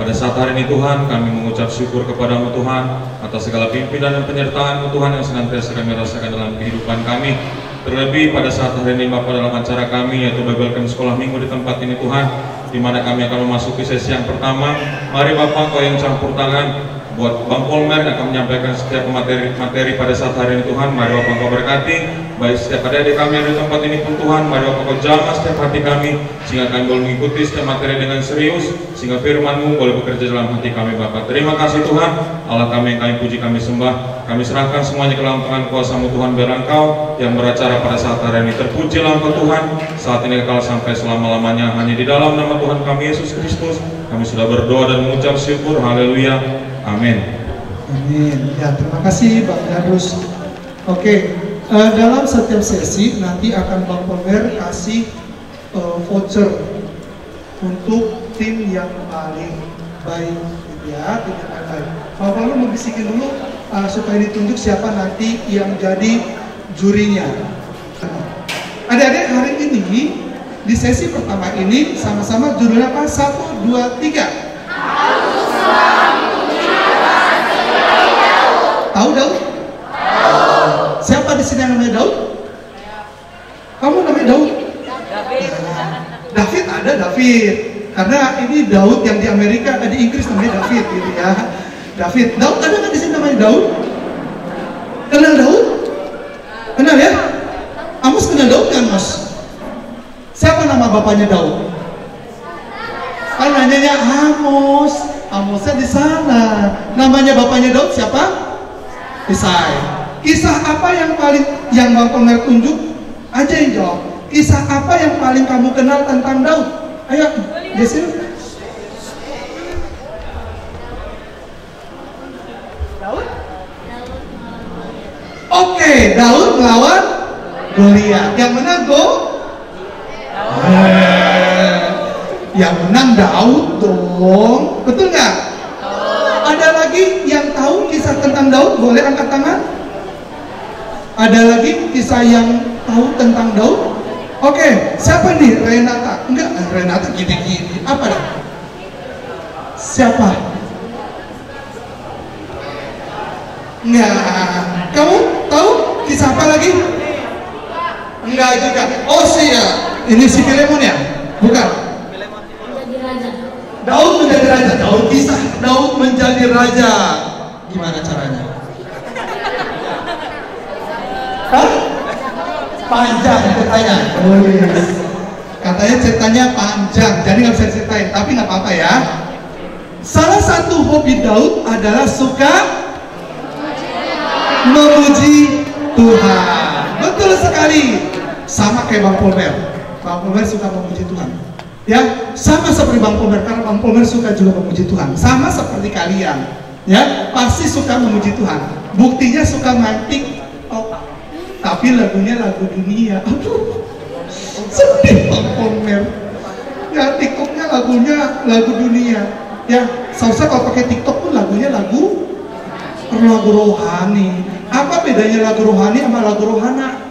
Pada saat hari ini Tuhan, kami mengucap syukur kepadamu Tuhan atas segala pimpinan dan penyertaan-Mu Tuhan yang senantiasa kami rasakan dalam kehidupan kami. Terlebih pada saat hari ini Bapak dalam acara kami yaitu Bible Camp Sekolah Minggu di tempat ini Tuhan, di mana kami akan memasuki sesi yang pertama. Mari Bapak Kau yang campur tangan buat Bang Polmer yang akan menyampaikan setiap materi pada saat hari ini Tuhan. Mari Bapak Kau berkati baik setiap adik-adik kami yang di tempat ini pun Tuhan. Mari Bapak Kau jamah setiap hati kami sehingga kami boleh mengikuti setiap materi dengan serius, sehingga firman-Mu boleh bekerja dalam hati kami Bapak. Terima kasih Tuhan Allah kami yang kami puji, kami sembah. Kami serahkan semuanya ke dalam tangan kuasa-Mu Tuhan, biar Engkau yang beracara pada saat hari ini. Terpujilah Engkau Tuhan saat ini kekal sampai selama-lamanya. Hanya di dalam nama Tuhan kami Yesus Kristus kami sudah berdoa dan mengucap syukur. Haleluya. Amin. Amin. Ya, terima kasih Bang Darus. Oke, dalam setiap sesi nanti akan Bang Polmer kasih voucher untuk tim yang paling baik, gitu ya, tim yang paling baik. Bang Polmer mau bisikin dulu supaya ditunjuk siapa nanti yang jadi jurinya. Adik-adik, hari ini di sesi pertama ini sama-sama judulnya apa? 1, 2, 3. Tahu Daud? Siapa di sini yang namanya Daud? Kamu namanya Daud? David ada David. Karena ini Daud yang di Amerika, di Inggris namanya David gitu ya. David. Daud ada nggak di sini namanya Daud? Kenal Daud? Kenal ya? Amos kenal Daud kan Mas? Siapa nama bapaknya Daud? Kan nanyanya Amos. Amosnya di sana. Namanya bapaknya Daud siapa? Isai. Kisah apa yang Bang Polmer tunjuk? Aja yang jawab. Kisah apa yang paling kamu kenal tentang Daud? Ayo, Jessil. Daud? Oke, Daud melawan Goliat. Yang menang yang menang Daud dong. Betul nggak? Ada lagi yang tahu kisah tentang Daud? Boleh angkat tangan. Ada lagi kisah yang tahu tentang Daud? Oke, siapa nih? Renata? Enggak, Renata gini-gini. Apa dah? Siapa? Enggak. Kamu tahu kisah apa lagi? Enggak juga. Oh ya, ini si Filemon ya? Bukan. Daud menjadi raja. Daud kisah Daud menjadi raja. Gimana caranya? Hah? Panjang ceritanya. Katanya ceritanya panjang, jadi nggak bisa ceritain. Tapi nggak apa-apa ya. Salah satu hobi Daud adalah suka memuji Tuhan. Betul sekali. Sama kayak Bang Polmer. Bang Polmer suka memuji Tuhan. Ya, sama seperti Bang Polmer, karena Bang Polmer suka juga memuji Tuhan. Sama seperti kalian, ya, pasti suka memuji Tuhan. Buktinya suka mantik, tapi lagunya lagu dunia. Aduh, sedih Bang Polmer. Ya, TikToknya lagunya lagu dunia. Ya, seharusnya kalau pakai TikTok pun lagunya lagu rohani. Apa bedanya lagu rohani sama lagu rohana?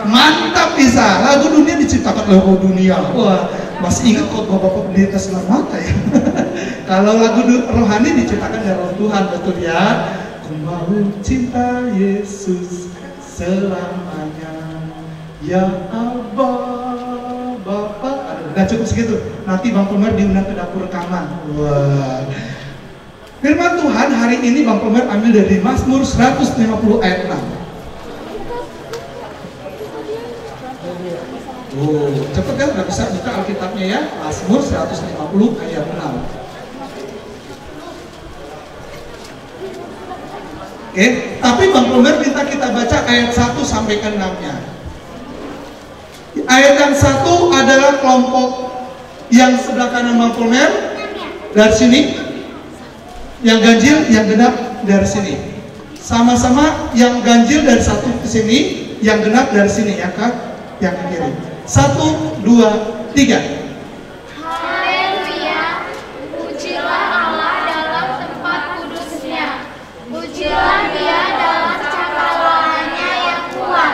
Mantap bisa. Lagu dunia diciptakan oleh roh dunia. Wah, masih ingat kok bapak pendeta Selamata ya. Kalau lagu rohani diciptakan dari roh Tuhan, betul ya. Ku mau cinta Yesus selamanya. Ya Abba, Bapa. Udah cukup segitu. Nanti Bang Polmer diundang ke dapur rekaman. Wah. Firman Tuhan hari ini Bang Polmer ambil dari Mazmur 150 ayat 6. Oh, cepet kan? Udah bisa buka Alkitabnya ya. Mazmur 150 ayat 6. Oke, tapi Bang Polmer minta kita baca ayat 1 sampai ke 6-nya. Ayat yang 1 adalah kelompok yang sebelah kanan Bang Polmer dari sini. Yang ganjil, yang genap dari sini. Sama-sama yang ganjil dari satu ke sini, yang genap dari sini ya Kak, yang kiri. 1, 2, 3. Haleluya, pujilah Allah dalam tempat kudusnya, pujilah Dia dalam cakarannya yang kuat.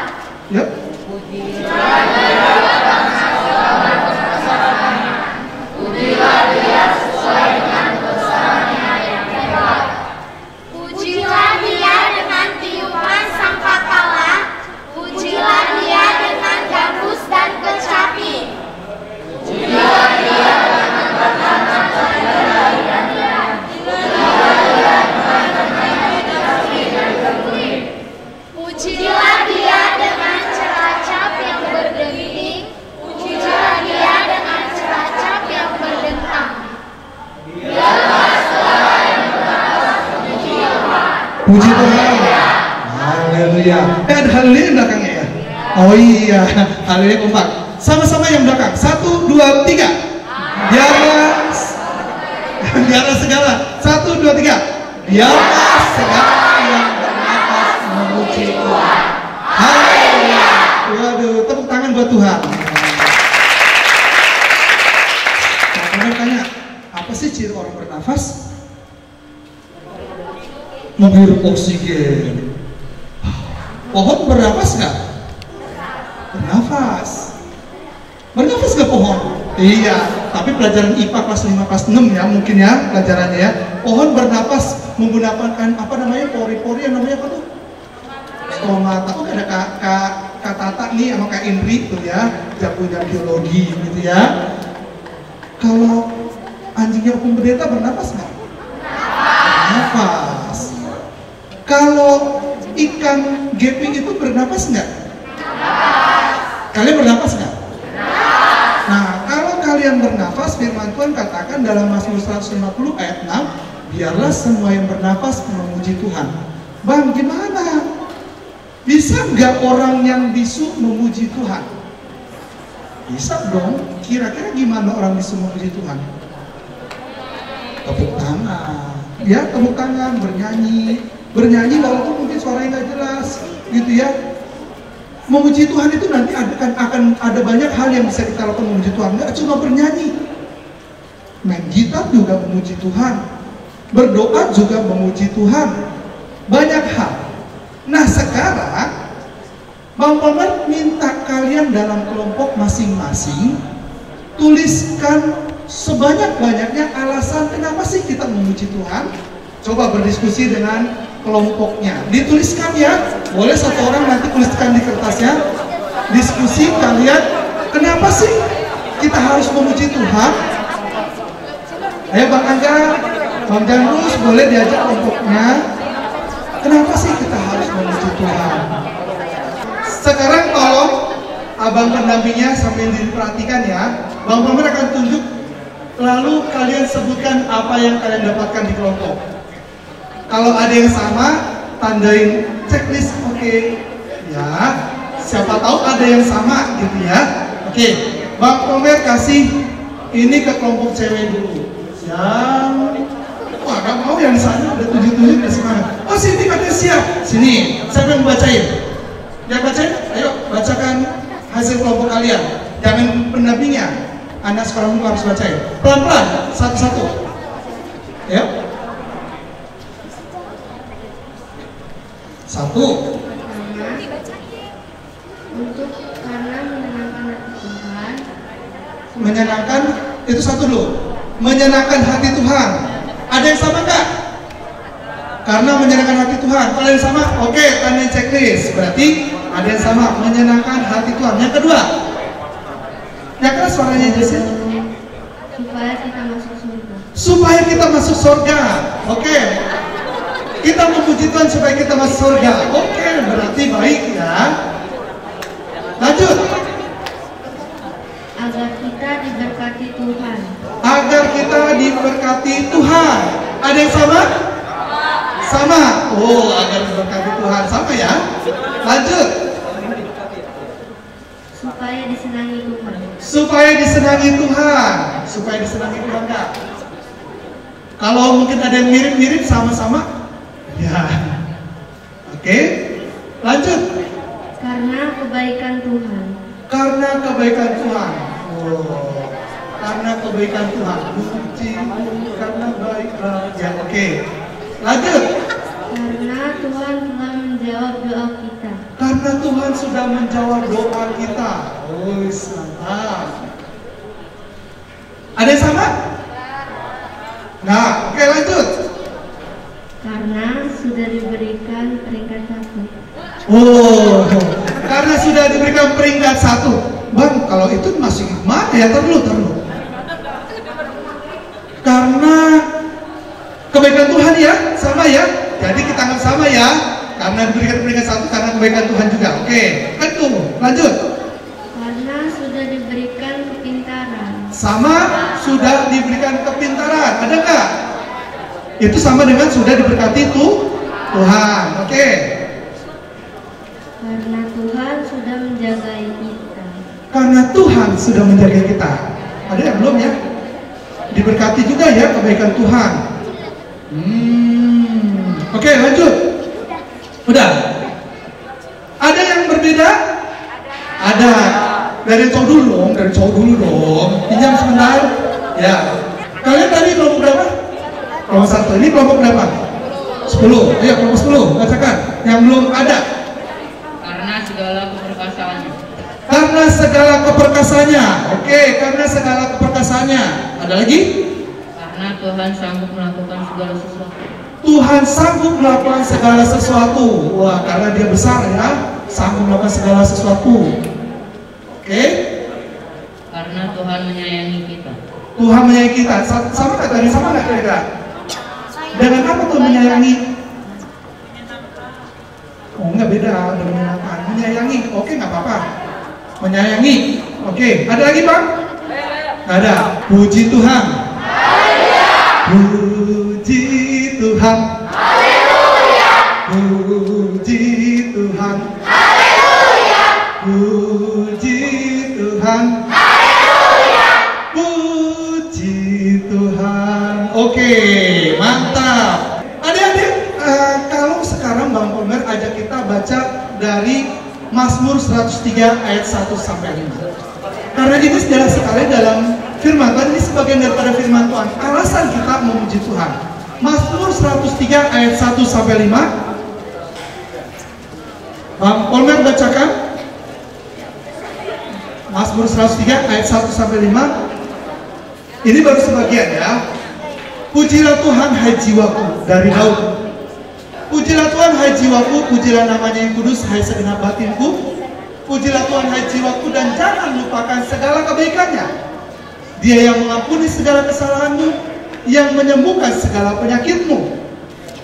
Yep. Pujilah Dia dalam segala kebesarannya, Puji Tuhan. Haleluya. Ada haleluya yang belakangnya ya? Oh iya, haleluya kompak. Sama-sama yang belakang. 1, 2, 3. Biarlah segala. 1, 2, 3. Biarlah segala yang bernafas memuji Tuhan. Haleluya. Waduh, tepuk tangan buat Tuhan. Nah, tanya, apa sih ciri orang bernafas? Menghirup oksigen. Pohon bernafas nggak? Bernafas. Bernafas nggak pohon? Iya, tapi pelajaran IPA kelas 5, kelas 6 ya mungkin ya pelajarannya ya. Pohon bernafas menggunakan apa namanya, pori-pori yang namanya apa tuh? Stomata. Oh, ada Kak Tata nih sama Kak Indri tuh ya, jagonya biologi gitu ya. Kalau anjingnya hukum pendeta bernafas nggak? Bernafas. Kalau ikan geping itu bernafas nggak? Kalian bernafas nggak? Nah, kalau kalian bernafas, firman Tuhan katakan dalam Mazmur 150 ayat 6, biarlah semua yang bernafas memuji Tuhan. Bang, gimana? Bisa nggak orang yang bisu memuji Tuhan? Bisa dong. Kira-kira gimana orang bisu memuji Tuhan? Tepuk tangan. Ya, tepuk tangan, bernyanyi walaupun mungkin suaranya nggak jelas, gitu ya. Memuji Tuhan itu nanti akan ada banyak hal yang bisa kita lakukan memuji Tuhan. Nggak cuma bernyanyi, main gitar juga memuji Tuhan, berdoa juga memuji Tuhan, banyak hal. Nah sekarang Bang Paman minta kalian dalam kelompok masing-masing tuliskan sebanyak-banyaknya alasan kenapa sih kita memuji Tuhan. Coba berdiskusi dengan kelompoknya, dituliskan ya, boleh satu orang nanti tuliskan di kertasnya. Diskusi kalian, kenapa sih kita harus memuji Tuhan? Ayo Bang Angga, Bang Janrus boleh diajak kelompoknya. Kenapa sih kita harus memuji Tuhan? Sekarang tolong abang pendampingnya sambil diperhatikan ya. Bang Paman akan tunjuk, lalu kalian sebutkan apa yang kalian dapatkan di kelompok. Kalau ada yang sama, tandain checklist, oke. Ya, siapa tahu ada yang sama gitu ya. Oke, Bang Pamer kasih ini ke kelompok cewek dulu. Yang wah, gak mau yang sana ada 7 udah semangat. Oh sini katanya siap. Sini, siapa yang bacain? Yang bacain? Ayo bacakan hasil kelompok kalian. Jangan pendampingnya. Anak sekolah minggu harus bacain. Pelan-pelan, satu-satu. Ya. 1. Karena menyenangkan hati Tuhan. Menyenangkan itu 1 dulu. Menyenangkan hati Tuhan. Ada yang sama nggak? Karena menyenangkan hati Tuhan. Kalau yang sama, oke, tanda checklist. Berarti ada yang sama, menyenangkan hati Tuhan. Yang kedua, yang keras suaranya Jessie. Supaya kita masuk surga. Supaya kita masuk surga. Oke. Kita memuji Tuhan supaya kita masuk surga. Oke, berarti baik ya. Lanjut. Agar kita diberkati Tuhan. Agar kita diberkati Tuhan. Ada yang sama? Sama. Oh, agar diberkati Tuhan. Sama ya. Lanjut. Supaya disenangi Tuhan. Supaya disenangi Tuhan. Supaya disenangi Tuhan Kak. Kalau mungkin ada yang mirip-mirip sama-sama. Ya. Oke. Lanjut. Karena kebaikan Tuhan. Karena kebaikan Tuhan. Oh. Karena kebaikan Tuhan. Puji karena baik. Ya, oke. Lanjut. Karena Tuhan telah menjawab doa kita. Karena Tuhan sudah menjawab doa kita. Oh, mantap. Ada yang sama? Nah, oke lanjut. Karena sudah diberikan peringkat 1. Oh, karena sudah diberikan peringkat 1. Bang, kalau itu masih gimana ya? Terlalu. Karena kebaikan Tuhan ya, sama ya. Jadi kita anggap sama ya. Karena diberikan peringkat 1 karena kebaikan Tuhan juga. Oke, itu lanjut. Karena sudah diberikan kepintaran. Sama, sudah diberikan kepintaran. Ada nggak? Itu sama dengan sudah diberkati Tuhan. Oke. Karena Tuhan sudah menjaga kita. Karena Tuhan sudah menjaga kita. Ada yang belum ya? Diberkati juga ya kebaikan Tuhan. Oke, lanjut. Udah. Ada yang berbeda? Ada. Dari cowok dulu dong, Pinjam sebentar. Ya. Kalian tadi kelompok berapa? Kelompok 1. Ini kelompok berapa? 10. Iya, kelompok 10. Bacakan. Yang belum ada. Karena segala keperkasaannya. Karena segala keperkasaannya. Oke, karena segala keperkasaannya. Ada lagi? Karena Tuhan sanggup melakukan segala sesuatu. Tuhan sanggup melakukan segala sesuatu. Wah, karena dia besar ya, sanggup melakukan segala sesuatu. Oke? Karena Tuhan menyayangi kita. Tuhan menyayangi kita. Sama nggak tadi? Sama nggak kira-kira? Dengan apa Tuhan menyayangi? Oh, nggak beda. Dengan menyenangkan. Menyayangi. Oke, nggak apa-apa. Menyayangi. Oke. Ada lagi, Bang? Nggak ada. Puji Tuhan. Puji Tuhan. Haleluya. Puji Tuhan. Haleluya. Puji Tuhan. Haleluya. Puji Tuhan. Oke, mantap. Adik-adik, kalau sekarang Bang Polmer ajak kita baca dari Mazmur 103 ayat 1 sampai 5. Karena ini jelas sekali dalam firman Tuhan, ini sebagian daripada firman Tuhan. Alasan kita memuji Tuhan. Mazmur 103 ayat 1 sampai 5. Bang Polmer bacakan. Mazmur 103 ayat 1 sampai 5. Ini baru sebagian ya. Pujilah Tuhan hai jiwaku, dari Daud. Pujilah Tuhan hai jiwaku, pujilah namanya yang kudus hai segenap batinku. Pujilah Tuhan hai jiwaku dan jangan lupakan segala kebaikannya. Dia yang mengampuni segala kesalahanmu, yang menyembuhkan segala penyakitmu.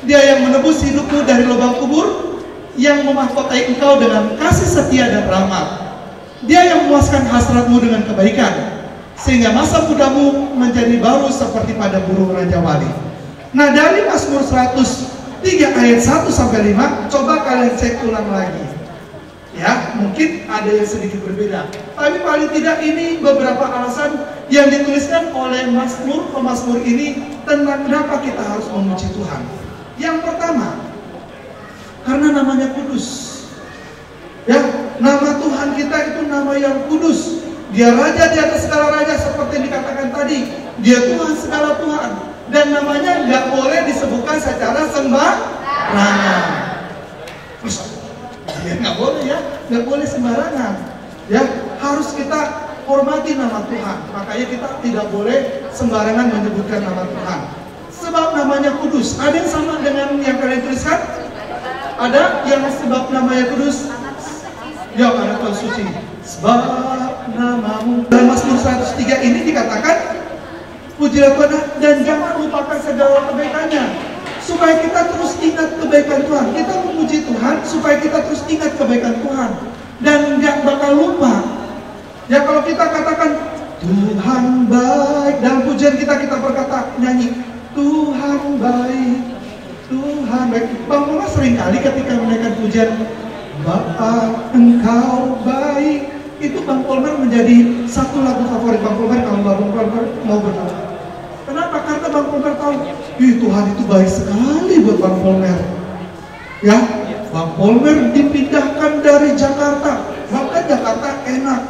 Dia yang menebus hidupmu dari lubang kubur, yang memahkotai engkau dengan kasih setia dan rahmat. Dia yang memuaskan hasratmu dengan kebaikan, sehingga masa mudamu menjadi baru seperti pada burung Raja Wali. Nah, dari Mazmur 103 ayat 1 sampai 5, coba kalian cek ulang lagi. Ya, mungkin ada yang sedikit berbeda. Tapi paling tidak ini beberapa alasan yang dituliskan oleh pemazmur ini tentang kenapa kita harus memuji Tuhan. Yang pertama, karena namanya kudus. Ya, nama Tuhan kita itu nama yang kudus. Dia raja di atas segala raja seperti yang dikatakan tadi. Dia Tuhan segala Tuhan. Dan namanya nggak boleh disebutkan secara sembarangan. Ya nggak boleh ya, nggak boleh sembarangan. Ya, harus kita hormati nama Tuhan. Makanya kita tidak boleh sembarangan menyebutkan nama Tuhan. Sebab namanya kudus. Ada yang sama dengan yang kalian tuliskan? Ada yang sebab namanya kudus? Ya, ada Tuhan suci. Sebab namamu. Dalam Mazmur 103 ini dikatakan, pujilah Tuhan dan jangan lupakan segala kebaikannya. Supaya kita terus ingat kebaikan Tuhan. Kita memuji Tuhan supaya kita terus ingat kebaikan Tuhan. Dan nggak bakal lupa. Ya, kalau kita katakan Tuhan baik, dalam pujian kita berkata, nyanyi Tuhan baik, Tuhan baik. Bang Mama seringkali ketika menaikkan pujian Bapa Engkau baik, itu Bang Polmer menjadi satu lagu favorit Bang Polmer kalau Bang Polmer mau berdoa. Kenapa? Karena Bang Polmer tahu, Tuhan itu baik sekali buat Bang Polmer. Ya, Bang Polmer dipindahkan dari Jakarta, maka Jakarta enak.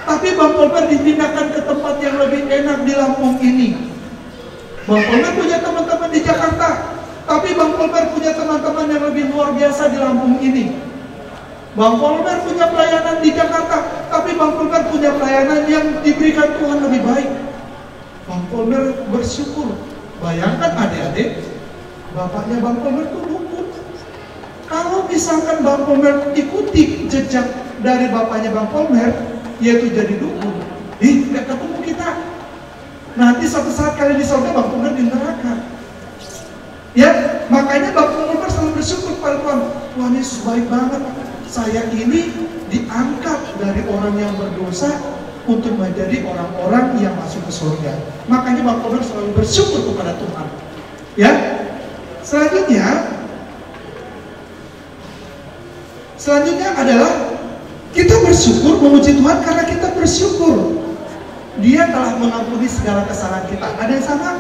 Tapi Bang Polmer dipindahkan ke tempat yang lebih enak di Lampung ini. Bang Polmer punya teman-teman di Jakarta, tapi Bang Polmer punya teman-teman yang lebih luar biasa di Lampung ini. Bang Polmer punya pelayanan di Jakarta, tapi Bang Polmer punya pelayanan yang diberikan Tuhan lebih baik. Bang Polmer bersyukur. Bayangkan adik-adik, bapaknya Bang Polmer itu dukun. Kalau misalkan Bang Polmer ikuti jejak dari bapaknya Bang Polmer, yaitu jadi dukun, nggak ketemu kita. Nanti suatu saat kalian di surga, Bang Polmer di neraka. Ya, makanya Bang Polmer selalu bersyukur kepada Tuhan. Tuhan Yesus baik banget. Saya ini diangkat dari orang yang berdosa untuk menjadi orang-orang yang masuk ke surga. Makanya Bang Polmer selalu bersyukur kepada Tuhan. Ya, selanjutnya Selanjutnya adalah kita bersyukur, memuji Tuhan karena kita bersyukur Dia telah mengampuni segala kesalahan kita. Ada yang sama?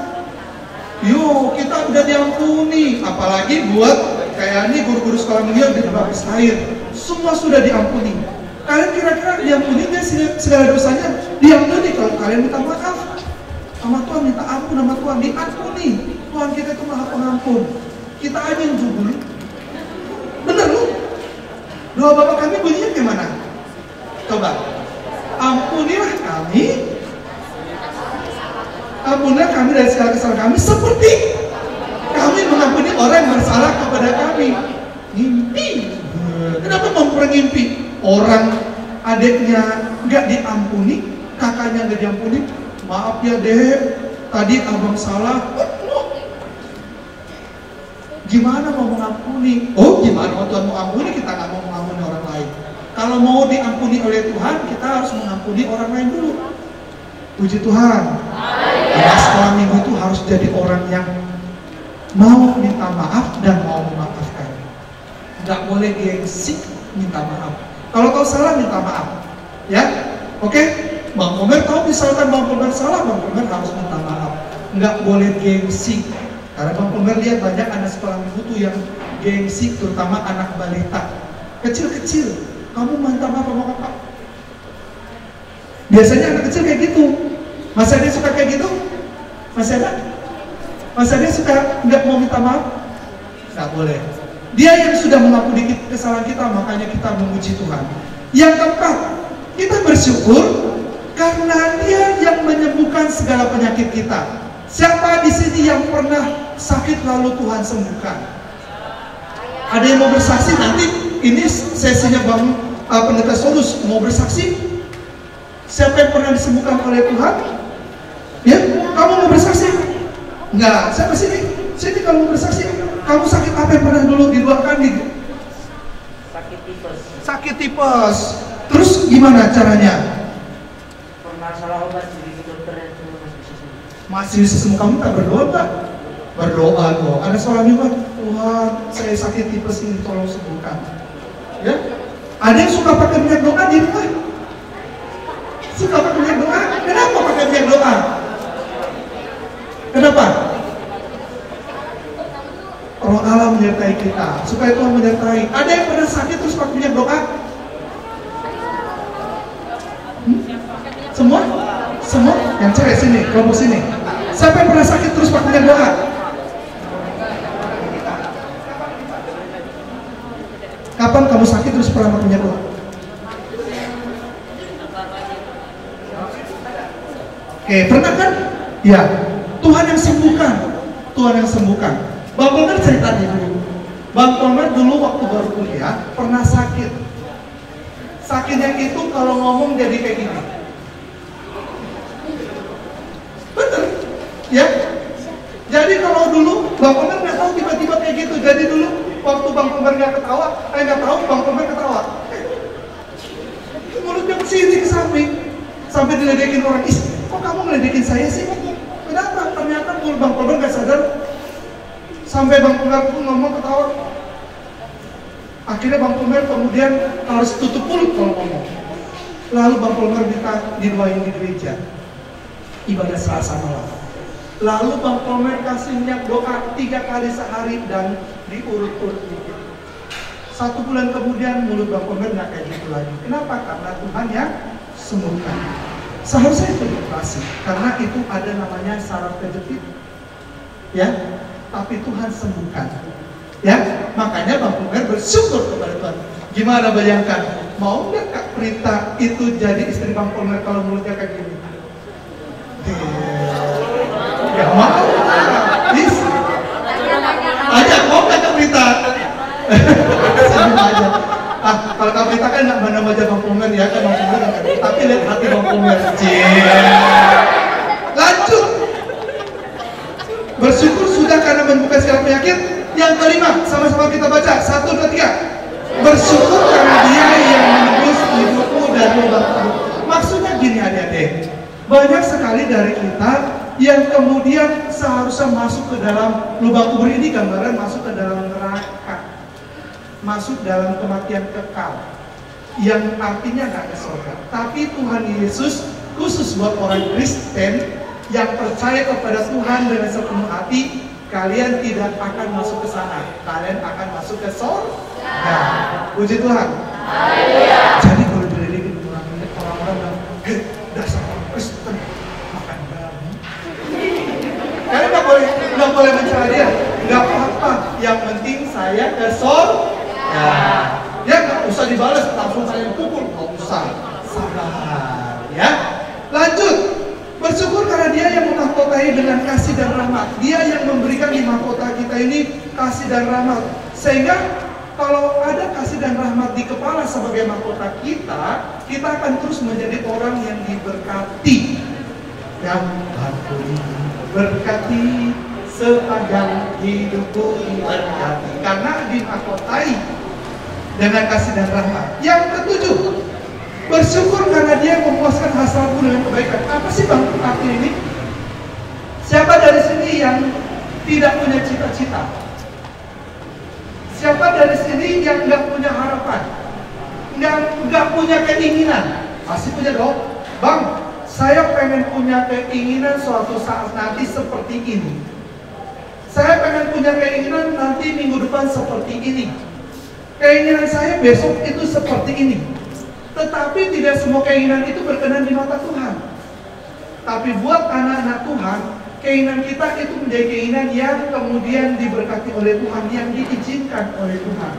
Yo, kita udah diampuni. Apalagi buat kayak ini guru-guru sekolah minggu yang dibaptis air, semua sudah diampuni. Kalian kira-kira diampuni nggak segala dosanya? Diampuni kalau kalian minta maaf sama Tuhan, minta ampun sama Tuhan, diampuni. Tuhan kita itu maha pengampun. Kita aja yang jujur. Bener lu? Doa Bapa kami bunyinya gimana? Coba. Ampunilah kami dari segala kesalahan kami seperti kami mengampuni orang yang bersalah kepada kami. Ngimpi. Kenapa mau ngimpi? Orang adiknya nggak diampuni, kakaknya nggak diampuni. Maaf ya dek, tadi abang salah. Gimana mau mengampuni? Oh, gimana mau Tuhan mau ampuni? Kita nggak mau mengampuni orang lain. Kalau mau diampuni oleh Tuhan, kita harus mengampuni orang lain dulu. Puji Tuhan. Anak sekolah minggu itu harus jadi orang yang mau minta maaf dan mau memaafkan. Nggak boleh gengsi minta maaf. Kalau tahu salah minta maaf, ya, oke? Bang Komer tahu misalkan Bang Komer salah, Bang Komer harus minta maaf. Nggak boleh gengsi. Karena Bang Komer lihat banyak anak sekolah minggu tuh yang gengsi, terutama anak balita kecil-kecil. Kamu minta maaf sama kakak. Biasanya anak kecil kayak gitu. Masa dia suka kayak gitu? Masih ada? Masa dia suka nggak mau minta maaf? Nggak boleh. Dia yang sudah mengampuni kesalahan kita, makanya kita memuji Tuhan. Yang keempat, kita bersyukur karena Dia yang menyembuhkan segala penyakit kita. Siapa di sini yang pernah sakit lalu Tuhan sembuhkan? Ada yang mau bersaksi? Nanti ini sesinya Bang Pendeta Solus mau bersaksi. Siapa yang pernah disembuhkan oleh Tuhan? Ya, kamu mau bersaksi? Enggak, siapa sini? Sini kalau mau bersaksi. Kamu sakit apa yang pernah dulu didoakan di? Sakit tipes. Sakit tipes. Terus gimana caranya? Pernah salah obat di dokter yang cuma masih bisa sembuh. Masih bisa sembuh. Kamu tak berdoa tak? Berdoa kok. Ada seorang juga, Tuhan saya sakit tipes ini tolong sembuhkan. Ya? Ada yang suka pakai minyak doa di rumah? Suka pakai minyak doa? Kenapa pakai minyak doa? Kenapa? Roh Allah menyertai kita, supaya Tuhan menyertai. Ada yang pernah sakit terus pakai minyak doa? Semua? Semua? Yang cewek sini, kelompok sini. Siapa yang pernah sakit terus pakai minyak doa? Kapan kamu sakit terus pernah pakai minyak doa? Oke, pernah kan? Ya, Tuhan yang sembuhkan. Tuhan yang sembuhkan. Bang Komer cerita dulu. Bang Komer dulu waktu baru kuliah pernah sakit. Sakitnya itu kalau ngomong jadi kayak gini. Bener? Ya? Jadi kalau dulu Bang Komer nggak tahu tiba-tiba kayak gitu. Jadi dulu waktu Bang Komer nggak ketawa, nggak tahu Bang Komer ketawa. Mulutnya kesini ke samping, sampai diledekin orang. Kok kamu ngeledekin saya sih? Kenapa? Ternyata mulut Bang Komer nggak sadar. Sampai Bang Komer pun ngomong ketawa. Akhirnya Bang Komer kemudian harus tutup mulut kalau ngomong. Lalu Bang Komer minta didoain di gereja ibadah Selasa malam. Lalu Bang Komer kasih minyak doa 3 kali sehari dan diurut-urut dikit. 1 bulan kemudian mulut Bang Komer nggak kayak gitu lagi. Kenapa? Karena Tuhan yang sembuhkan. Seharusnya itu dioperasi karena itu ada namanya saraf kejepit. Ya, tapi Tuhan sembuhkan. Ya, makanya Bang Komer bersyukur kepada Tuhan. Gimana bayangkan? Mau nggak Kak Prita itu jadi istri Bang Komer kalau mulutnya kayak gini? Ya mau. Is. Aja mau nggak Kak Prita? Senyum aja. Kalau Kak Prita kan nggak mana wajah Bang Komer ya kan Bang Komer kan. Tapi lihat hati Bang Komer. Lanjut. Bersyukur sudah karena menyembuhkan segala penyakit. Yang kelima, sama-sama kita baca 1, 2, 3. Bersyukur karena Dia yang menebus hidupmu dari lubang kubur. Maksudnya gini adik-adik, banyak sekali dari kita yang kemudian seharusnya masuk ke dalam lubang kubur. Ini gambaran masuk ke dalam neraka. masuk dalam kematian kekal, yang artinya nggak ke surga. Tapi Tuhan Yesus khusus buat orang Kristen yang percaya kepada Tuhan dengan sepenuh hati, kalian tidak akan masuk ke sana, kalian akan masuk ke surga. Puji Tuhan. Jadi kalau diledekin orang-orang bilang, hei, dasar orang Kristen makan babi. Kalian nggak boleh mencela dia, nggak apa-apa. Yang penting saya ke surga. Ya nggak usah dibalas, langsung saya pukul, nggak usah. Sabar, ya. Lanjut. Bersyukur karena Dia yang memahkotai dengan kasih dan rahmat. Dia yang memberikan di mahkota kita ini kasih dan rahmat. Sehingga kalau ada kasih dan rahmat di kepala sebagai mahkota kita, kita akan terus menjadi orang yang diberkati. Yang aku berkati sepanjang hidupku diberkati. Karena dimahkotai dengan kasih dan rahmat. Yang ketujuh, bersyukur karena Dia memuaskan hasratmu dengan kebaikan. Apa sih Bang arti ini? Siapa dari sini yang tidak punya cita-cita? Siapa dari sini yang nggak punya harapan? Nggak punya keinginan? Pasti punya dong. Bang, saya pengen punya keinginan suatu saat nanti seperti ini. Saya pengen punya keinginan nanti minggu depan seperti ini. Keinginan saya besok itu seperti ini. Tetapi tidak semua keinginan itu berkenan di mata Tuhan. Tapi buat anak-anak Tuhan, keinginan kita itu menjadi keinginan yang kemudian diberkati oleh Tuhan, yang diizinkan oleh Tuhan,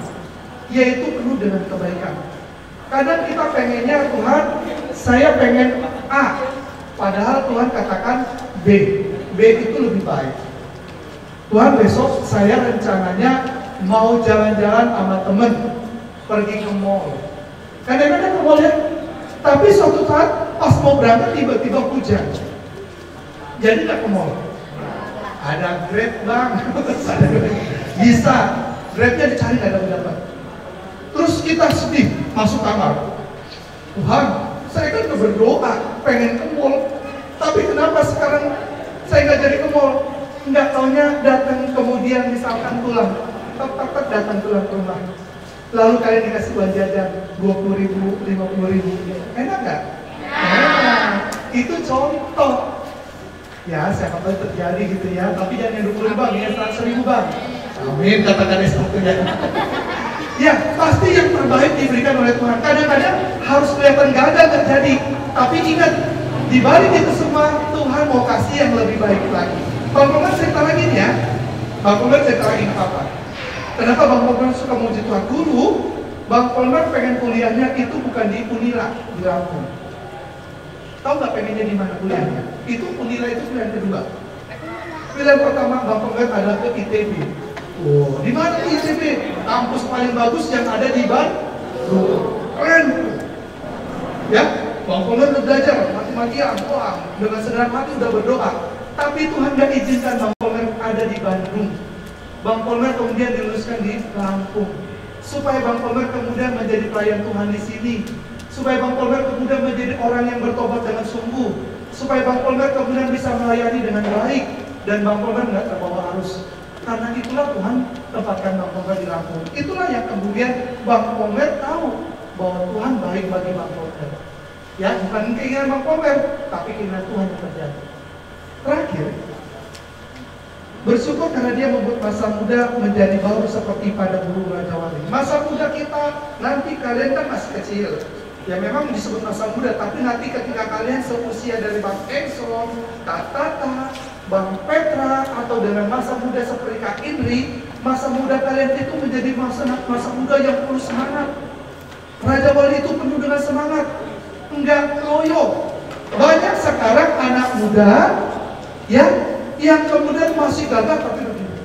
yaitu penuh dengan kebaikan. Kadang kita pengennya, Tuhan, saya pengen A, padahal Tuhan katakan B. B itu lebih baik. Tuhan, besok saya rencananya mau jalan-jalan sama temen, pergi ke mall. Kadang-kadang ke mall ya, tapi suatu saat pas mau berangkat tiba-tiba hujan, jadi nggak ke mall. Ada Grab Bang, bisa Grabnya dicari nggak dapat. Terus kita sedih masuk kamar. Tuhan, saya kan udah berdoa pengen ke mall, tapi kenapa sekarang saya nggak jadi ke mall? Nggak taunya datang kemudian misalkan pulang, tak datang pulang ke rumah. Lalu kalian dikasih uang jajan 20.000, 50.000, enak nggak? Enak. Itu contoh. Ya, siapa tahu terjadi gitu ya. Tapi jangan yang 20.000 Bang, ya 100.000 Bang. Amin, katakan satunya. Ya, pasti yang terbaik diberikan oleh Tuhan. Kadang-kadang harus kelihatan gak ada terjadi. Tapi ingat, di balik itu semua Tuhan mau kasih yang lebih baik lagi. Bang Komar cerita lagi nih ya. Bang Komar cerita lagi apa? Kenapa Bang Komar suka muji Tuhan? Dulu Bang Komar pengen kuliahnya itu bukan di Unila, di Lampung. Tahu nggak pengennya di mana kuliahnya? Itu Unila itu pilihan kedua. Pilihan pertama Bang Komar adalah ke ITB. Oh, di mana ITB? Kampus paling bagus yang ada di Bandung. Keren. Ya, Bang Komar udah belajar mati-matian, wah, dengan senang hati udah berdoa. Tapi Tuhan gak izinkan Bang Komar ada di Bandung. Bang Komar kemudian diluluskan di Lampung, supaya Bang Komar kemudian menjadi pelayan Tuhan di sini, supaya Bang Komar kemudian menjadi orang yang bertobat dengan sungguh, supaya Bang Komar kemudian bisa melayani dengan baik, dan Bang Komar nggak terbawa arus. Karena itulah Tuhan tempatkan Bang Komar di Lampung. Itulah yang kemudian Bang Komar tahu bahwa Tuhan baik bagi Bang Komar. Ya, bukan keinginan Bang Komar, tapi keinginan Tuhan yang terjadi. Terakhir, bersyukur karena Dia membuat masa muda menjadi baru seperti pada burung raja-wali. Masa muda kita, nanti kalian kan masih kecil. Ya memang disebut masa muda, tapi nanti ketika kalian seusia dari Bang Exon, Kak Tata, Bang Petra, atau dengan masa muda seperti Kak Indri, masa muda kalian itu menjadi masa muda yang penuh semangat. Raja-wali itu penuh dengan semangat, enggak loyo. Banyak sekarang anak muda ya, yang kemudian masih gagah tapi begini.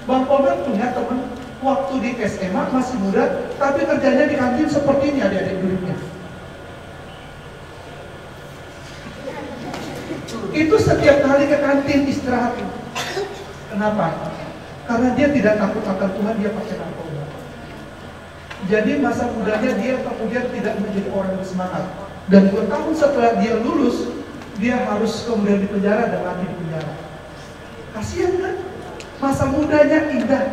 Bang Komar punya teman waktu di SMA masih muda, tapi kerjanya di kantin seperti ini adik-adik duduknya. Itu setiap kali ke kantin istirahat. Kenapa? Karena dia tidak takut akan Tuhan, dia pakai narkoba. Jadi masa mudanya dia kemudian tidak menjadi orang bersemangat. Dan 2 tahun setelah dia lulus, dia harus kemudian dipenjara dan mati di penjara. Kasihan kan? Masa mudanya indah,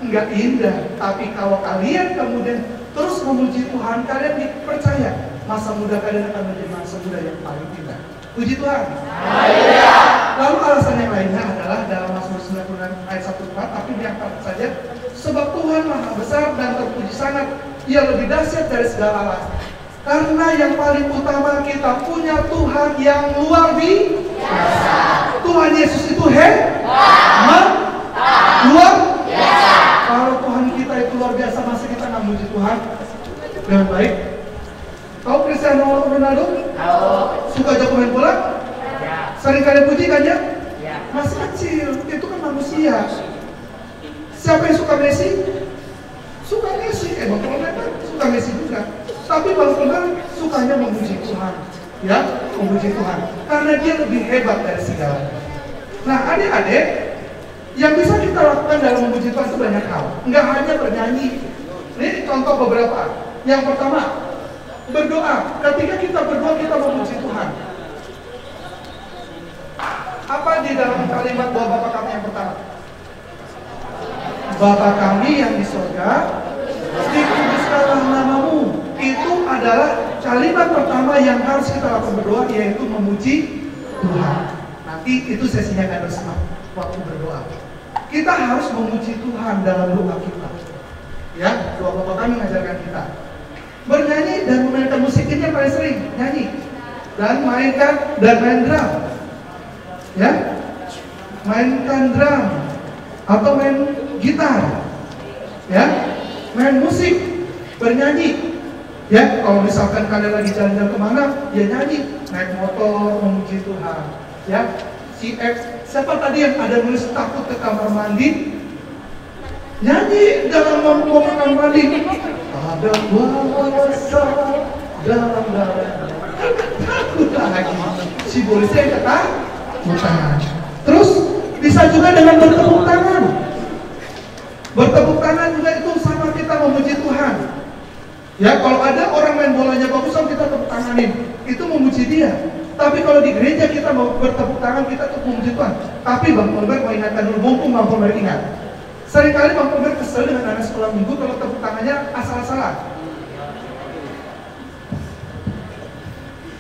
nggak indah. Tapi kalau kalian kemudian terus memuji Tuhan, kalian dipercaya masa muda kalian akan menjadi masa muda yang paling indah. Puji Tuhan. Lalu alasan yang lainnya adalah dalam Mazmur 96 ayat 1-4, tapi diangkat saja. Sebab Tuhan maha besar dan terpuji sangat, Ia lebih dahsyat dari segala Allah. Karena yang paling utama kita punya Tuhan yang luar biasa. Tuhan Yesus itu hebat, luar biasa. Kalau Tuhan kita itu luar biasa, masa kita nggak muji Tuhan dengan baik? Tahu Cristiano Ronaldo? Suka jago main bola? Sering kalian puji kan ya? Masih kecil, itu kan manusia. Siapa yang suka Messi? Suka Messi, Bang Kolmer kan suka Messi juga. Tapi Bang Kolmer sukanya memuji Tuhan, ya, memuji Tuhan, karena dia lebih hebat dari segalanya. Nah, adik-adik, yang bisa kita lakukan dalam memuji Tuhan itu banyak hal. Enggak hanya bernyanyi. Ini contoh beberapa. Yang pertama, berdoa. Ketika kita berdoa, kita memuji Tuhan. Apa di dalam kalimat doa Bapa kami yang pertama? Bapa kami yang di surga, dikuduskanlah namamu. Itu adalah kalimat pertama yang harus kita lakukan berdoa, yaitu memuji Tuhan. Nanti itu sesinya akan bersama waktu berdoa. Kita harus memuji Tuhan dalam doa kita. Ya, doa Bapa kami mengajarkan kita. Bernyanyi dan memainkan musik ini yang paling sering, nyanyi dan main drum. Ya, mainkan drum atau main gitar, ya, main musik, bernyanyi. Ya, kalau misalkan kalian lagi jalan-jalan kemana, ya nyanyi, naik motor, memuji Tuhan. Ya, siapa tadi yang ada nulis takut ke kamar mandi? Nyanyi dalam kamar mandi. Ada kuasa dalam darah. Takut lagi. Si polisi yang ketakutan. Terus bisa juga dengan bertepuk tangan. Bertepuk tangan juga itu sama kita memuji Tuhan. Ya, kalau ada orang main bolanya bagus, kita tepuk tanganin. Itu memuji dia. Tapi kalau di gereja kita mau bertepuk tangan, kita tuh memuji Tuhan. Tapi Bang Kolmer mau ingatkan dulu, mumpung Bang Kolmer ingat. Seringkali Bang Kolmer kesel dengan anak sekolah minggu kalau tepuk tangannya asal-asalan.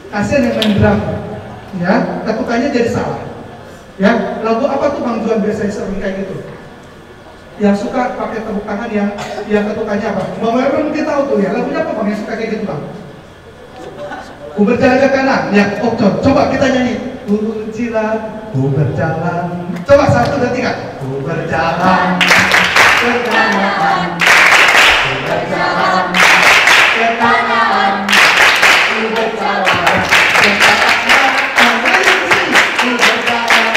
Kasian yang main drum, ya, tepukannya jadi salah. Ya, lagu apa tuh Bang Juan biasanya sering kayak gitu? Yang suka pakai tepuk tangan yang ketukannya apa? Bang Kolmer mungkin tahu tuh ya, lagunya apa Bang yang suka kayak gitu Bang? Ku berjalan ke kanan, ya, coba kita nyanyi. Pujilah, ku berjalan. Coba 1, 2, 3. Ku berjalan ke kanan, ku berjalan ke kanan, ku berjalan ke kanan, ku berjalan ke kanan.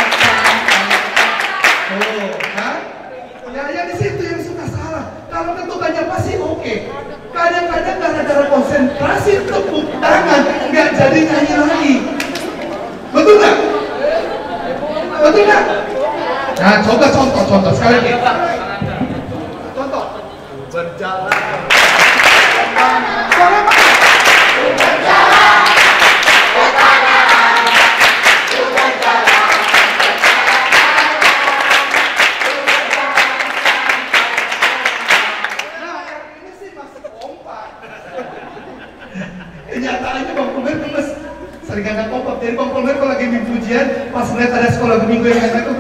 Oh, kan? Ya di situ yang suka salah. Kalau ketukannya pasti oke. Kadang-kadang gara-gara konsentrasi tepuk tangan nggak jadi nyanyi lagi. Betul nggak? Betul nggak? Nah, coba contoh sekali lagi. Contoh. Berjalan. Suara apa? Berjalan. Ke kanan. Berjalan. Nah, yang ini sih masih kompak. Kenyataannya Bang Kolmer gemes. Sering agak kompak. Jadi Bang Kolmer kalau lagi minggu ujian, pas melihat ada sekolah minggu yang ada itu,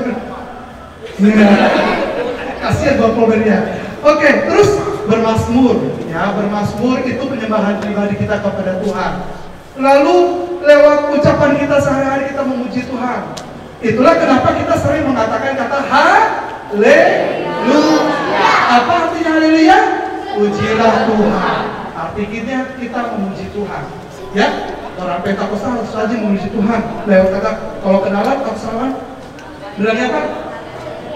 kasihan Bang Kolmernya. Oke, terus bermazmur. Ya, bermazmur itu penyembahan pribadi kita kepada Tuhan. Lalu lewat ucapan kita sehari-hari kita memuji Tuhan. Itulah kenapa kita sering mengatakan kata haleluya. Apa artinya haleluya? Pujilah Tuhan. Artinya kita memuji Tuhan. Ya, orang Pentakosta harus saja memuji Tuhan. Lewat kata, kalau kenalan, kalau salaman, bilangnya apa?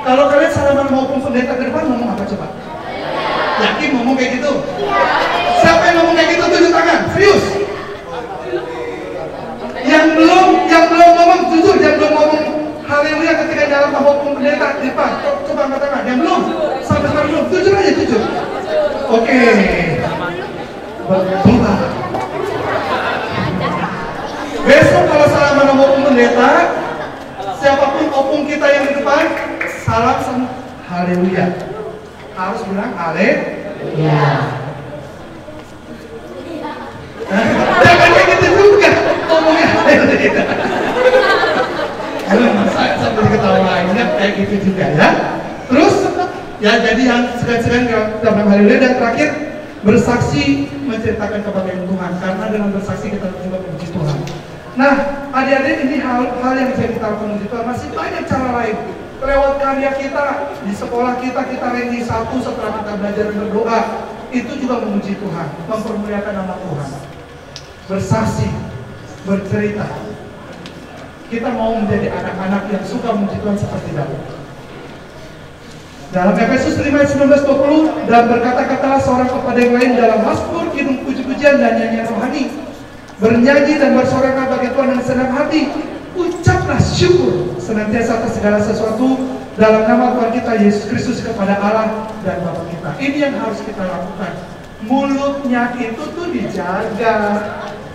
Kalau kalian salaman maupun pendeta ke depan ngomong apa coba? Yakin ngomong kayak gitu? Siapa yang ngomong kayak gitu tunjuk tangan? Serius? Yang belum ngomong jujur, yang belum ngomong haleluya ketika dalam maupun pendeta di depan, coba angkat tangan. Yang belum, sampai sekarang belum, jujur aja jujur. Oke. Berdoa. Besok kalau salaman maupun pendeta, siapapun opung kita yang di depan, salam haleluya. harus bilang haleluya. Jangan kayak gitu juga ngomongnya haleluya. Saya sambil ketawainnya kayak gitu juga ya. Terus ya jadi yang segan-segan kita bilang haleluya. Dan terakhir bersaksi menceritakan kebahagiaan Tuhan, karena dengan bersaksi kita juga memuji Tuhan. Nah, adik-adik, ini hal yang bisa kita lakukan memuji Tuhan. Masih banyak cara lain. Lewat karya kita, di sekolah kita ranking 1 setelah kita belajar berdoa. Itu juga memuji Tuhan, mempermuliakan nama Tuhan. Bersaksi, bercerita. Kita mau menjadi anak-anak yang suka memuji Tuhan seperti Daud. Dalam Efesus 5:19-20, dan berkata-katalah seorang kepada yang lain dalam mazmur, kidung, puji-pujian dan nyanyian rohani, bernyanyi dan bersorak bagi Tuhan dengan senang hati. Ucaplah syukur senantiasa atas segala sesuatu dalam nama Tuhan kita Yesus Kristus kepada Allah dan Bapa kita. Ini yang harus kita lakukan. Mulutnya itu tuh dijaga,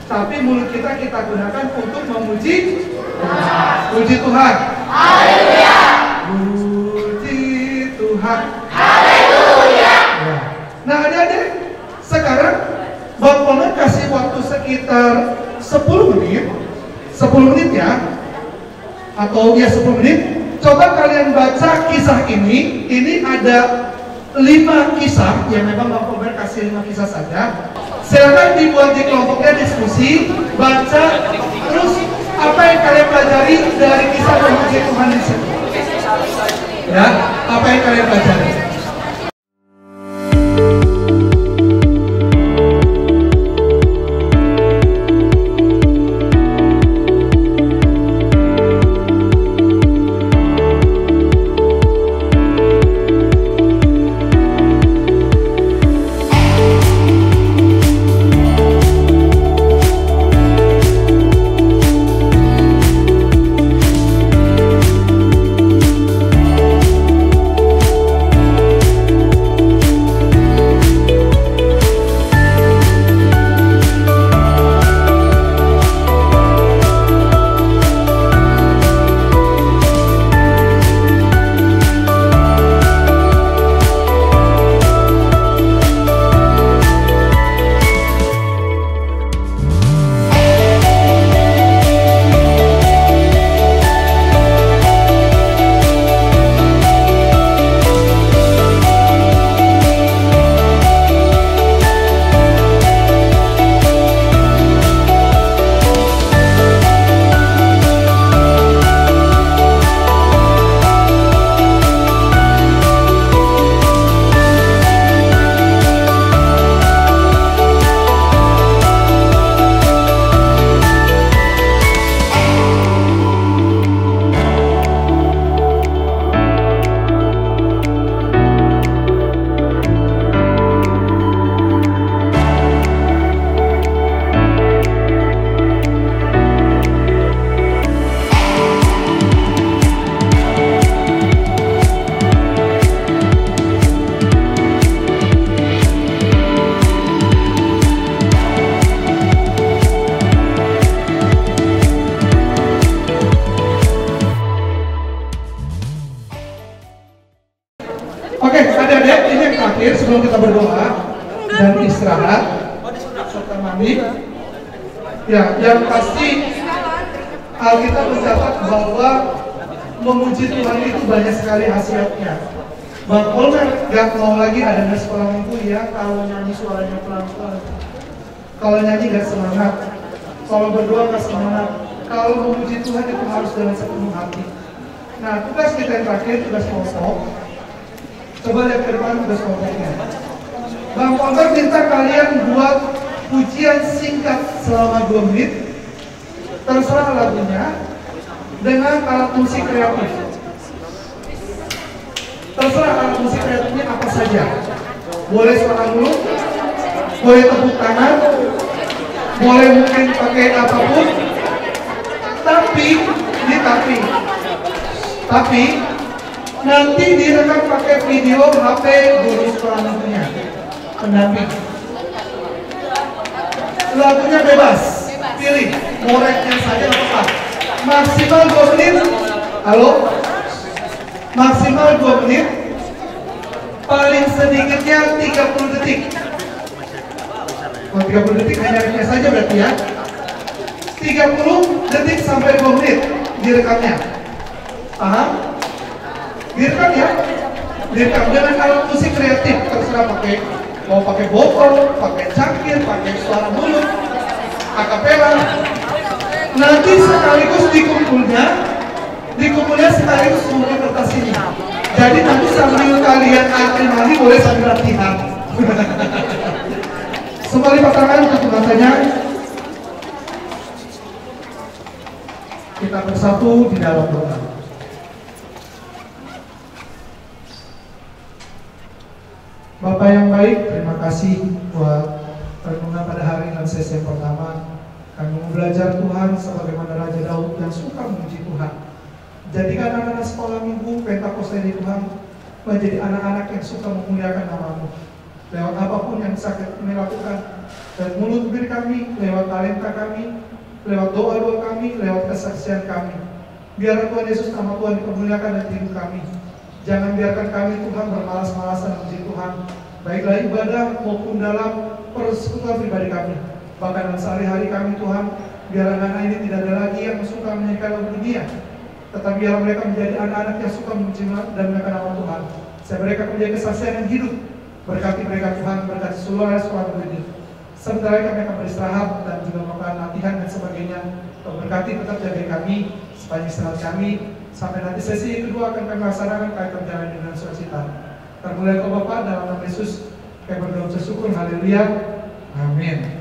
tapi mulut kita gunakan untuk memuji Tuhan. Puji Tuhan. Haleluya. Puji Tuhan. Haleluya. Nah, adik-adik, sekarang Bang Polman kasih waktu sekitar 10 menit ya, atau ya 10 menit. Coba kalian baca kisah ini. Ini ada 5 kisah, yang memang Bang Polman kasih 5 kisah saja. Silakan dibuat di kelompoknya, diskusi, baca, terus apa yang kalian pelajari dari kisah memuji Tuhan di sini? Ya, apa yang kalian pelajari? Sebelum kita berdoa dan istirahat serta mandi, ya, yang pasti Alkitab mencatat bahwa memuji Tuhan itu banyak sekali khasiatnya. Bang Polman gak mau lagi adanya sekolah minggu ya kalau nyanyi suaranya pelan-pelan, kalau nyanyi gak semangat, kalau berdoa gak semangat. Kalau memuji Tuhan itu harus dengan sepenuh hati. Nah, tugas kita yang terakhir, tugas kelompok. Coba lihat ke depan tugas kelompoknya. Bang Polman minta kalian buat pujian singkat selama 2 menit. Terserah lagunya dengan alat musik kreatif. Terserah alat musik kreatifnya apa saja. Boleh suara mulut, boleh tepuk tangan, boleh mungkin pakai apapun. Tapi nanti direkam pakai video HP guru sekolah minggunya, pendamping. Lagunya bebas, pilih mau reknya saja apa. Maksimal 2 menit. Halo? Maksimal 2 menit. Paling sedikitnya 30 detik. Kalau 30 detik hanya refresh saja berarti ya. 30 detik sampai 2 menit direkamnya. Paham? Direkam ya. Direkam dengan alat musik kreatif, terserah mau pakai botol, pakai cangkir, pakai suara mulut, akapela. Nanti sekaligus dikumpulnya sekaligus semua kertas ini. Jadi nanti sambil kalian antri boleh sambil latihan. Semua lipat tangan untuk pembahasannya. Kita bersatu di dalam doa. Bapak yang baik, terima kasih buat renungan pada hari dan sesi yang pertama. Kami mau belajar Tuhan sebagaimana Raja Daud yang suka memuji Tuhan. Jadikan anak-anak sekolah minggu Pentakosta di Tuhan menjadi anak-anak yang suka memuliakan nama-Mu. Lewat apapun yang bisa kami lakukan, dan mulut bibir kami, lewat talenta kami, lewat doa-doa kami, lewat kesaksian kami. Biar Tuhan Yesus nama Tuhan dipermuliakan dan hidup kami. Jangan biarkan kami Tuhan bermalas-malasan memuji Tuhan, baiklah ibadah maupun dalam persekutuan pribadi kami. Bahkan dalam sehari-hari kami Tuhan, biar anak-anak ini tidak ada lagi yang suka menyanyikan lagu dunia, tetapi biar mereka menjadi anak-anak yang suka memuji dan memuliakan nama Tuhan. Saya mereka menjadi kesaksian yang hidup. Berkati mereka Tuhan, berkati seluruh sekolah ini. Sementara kami akan beristirahat dan juga melakukan latihan dan sebagainya. Berkati tetap jaga kami sepanjang istirahat kami. Sampai nanti sesi kedua akan kami laksanakan kami berjalan dengan sukacita. Termulia ke Bapa dalam nama Yesus kami berdoa bersyukur. Haleluya. Amin.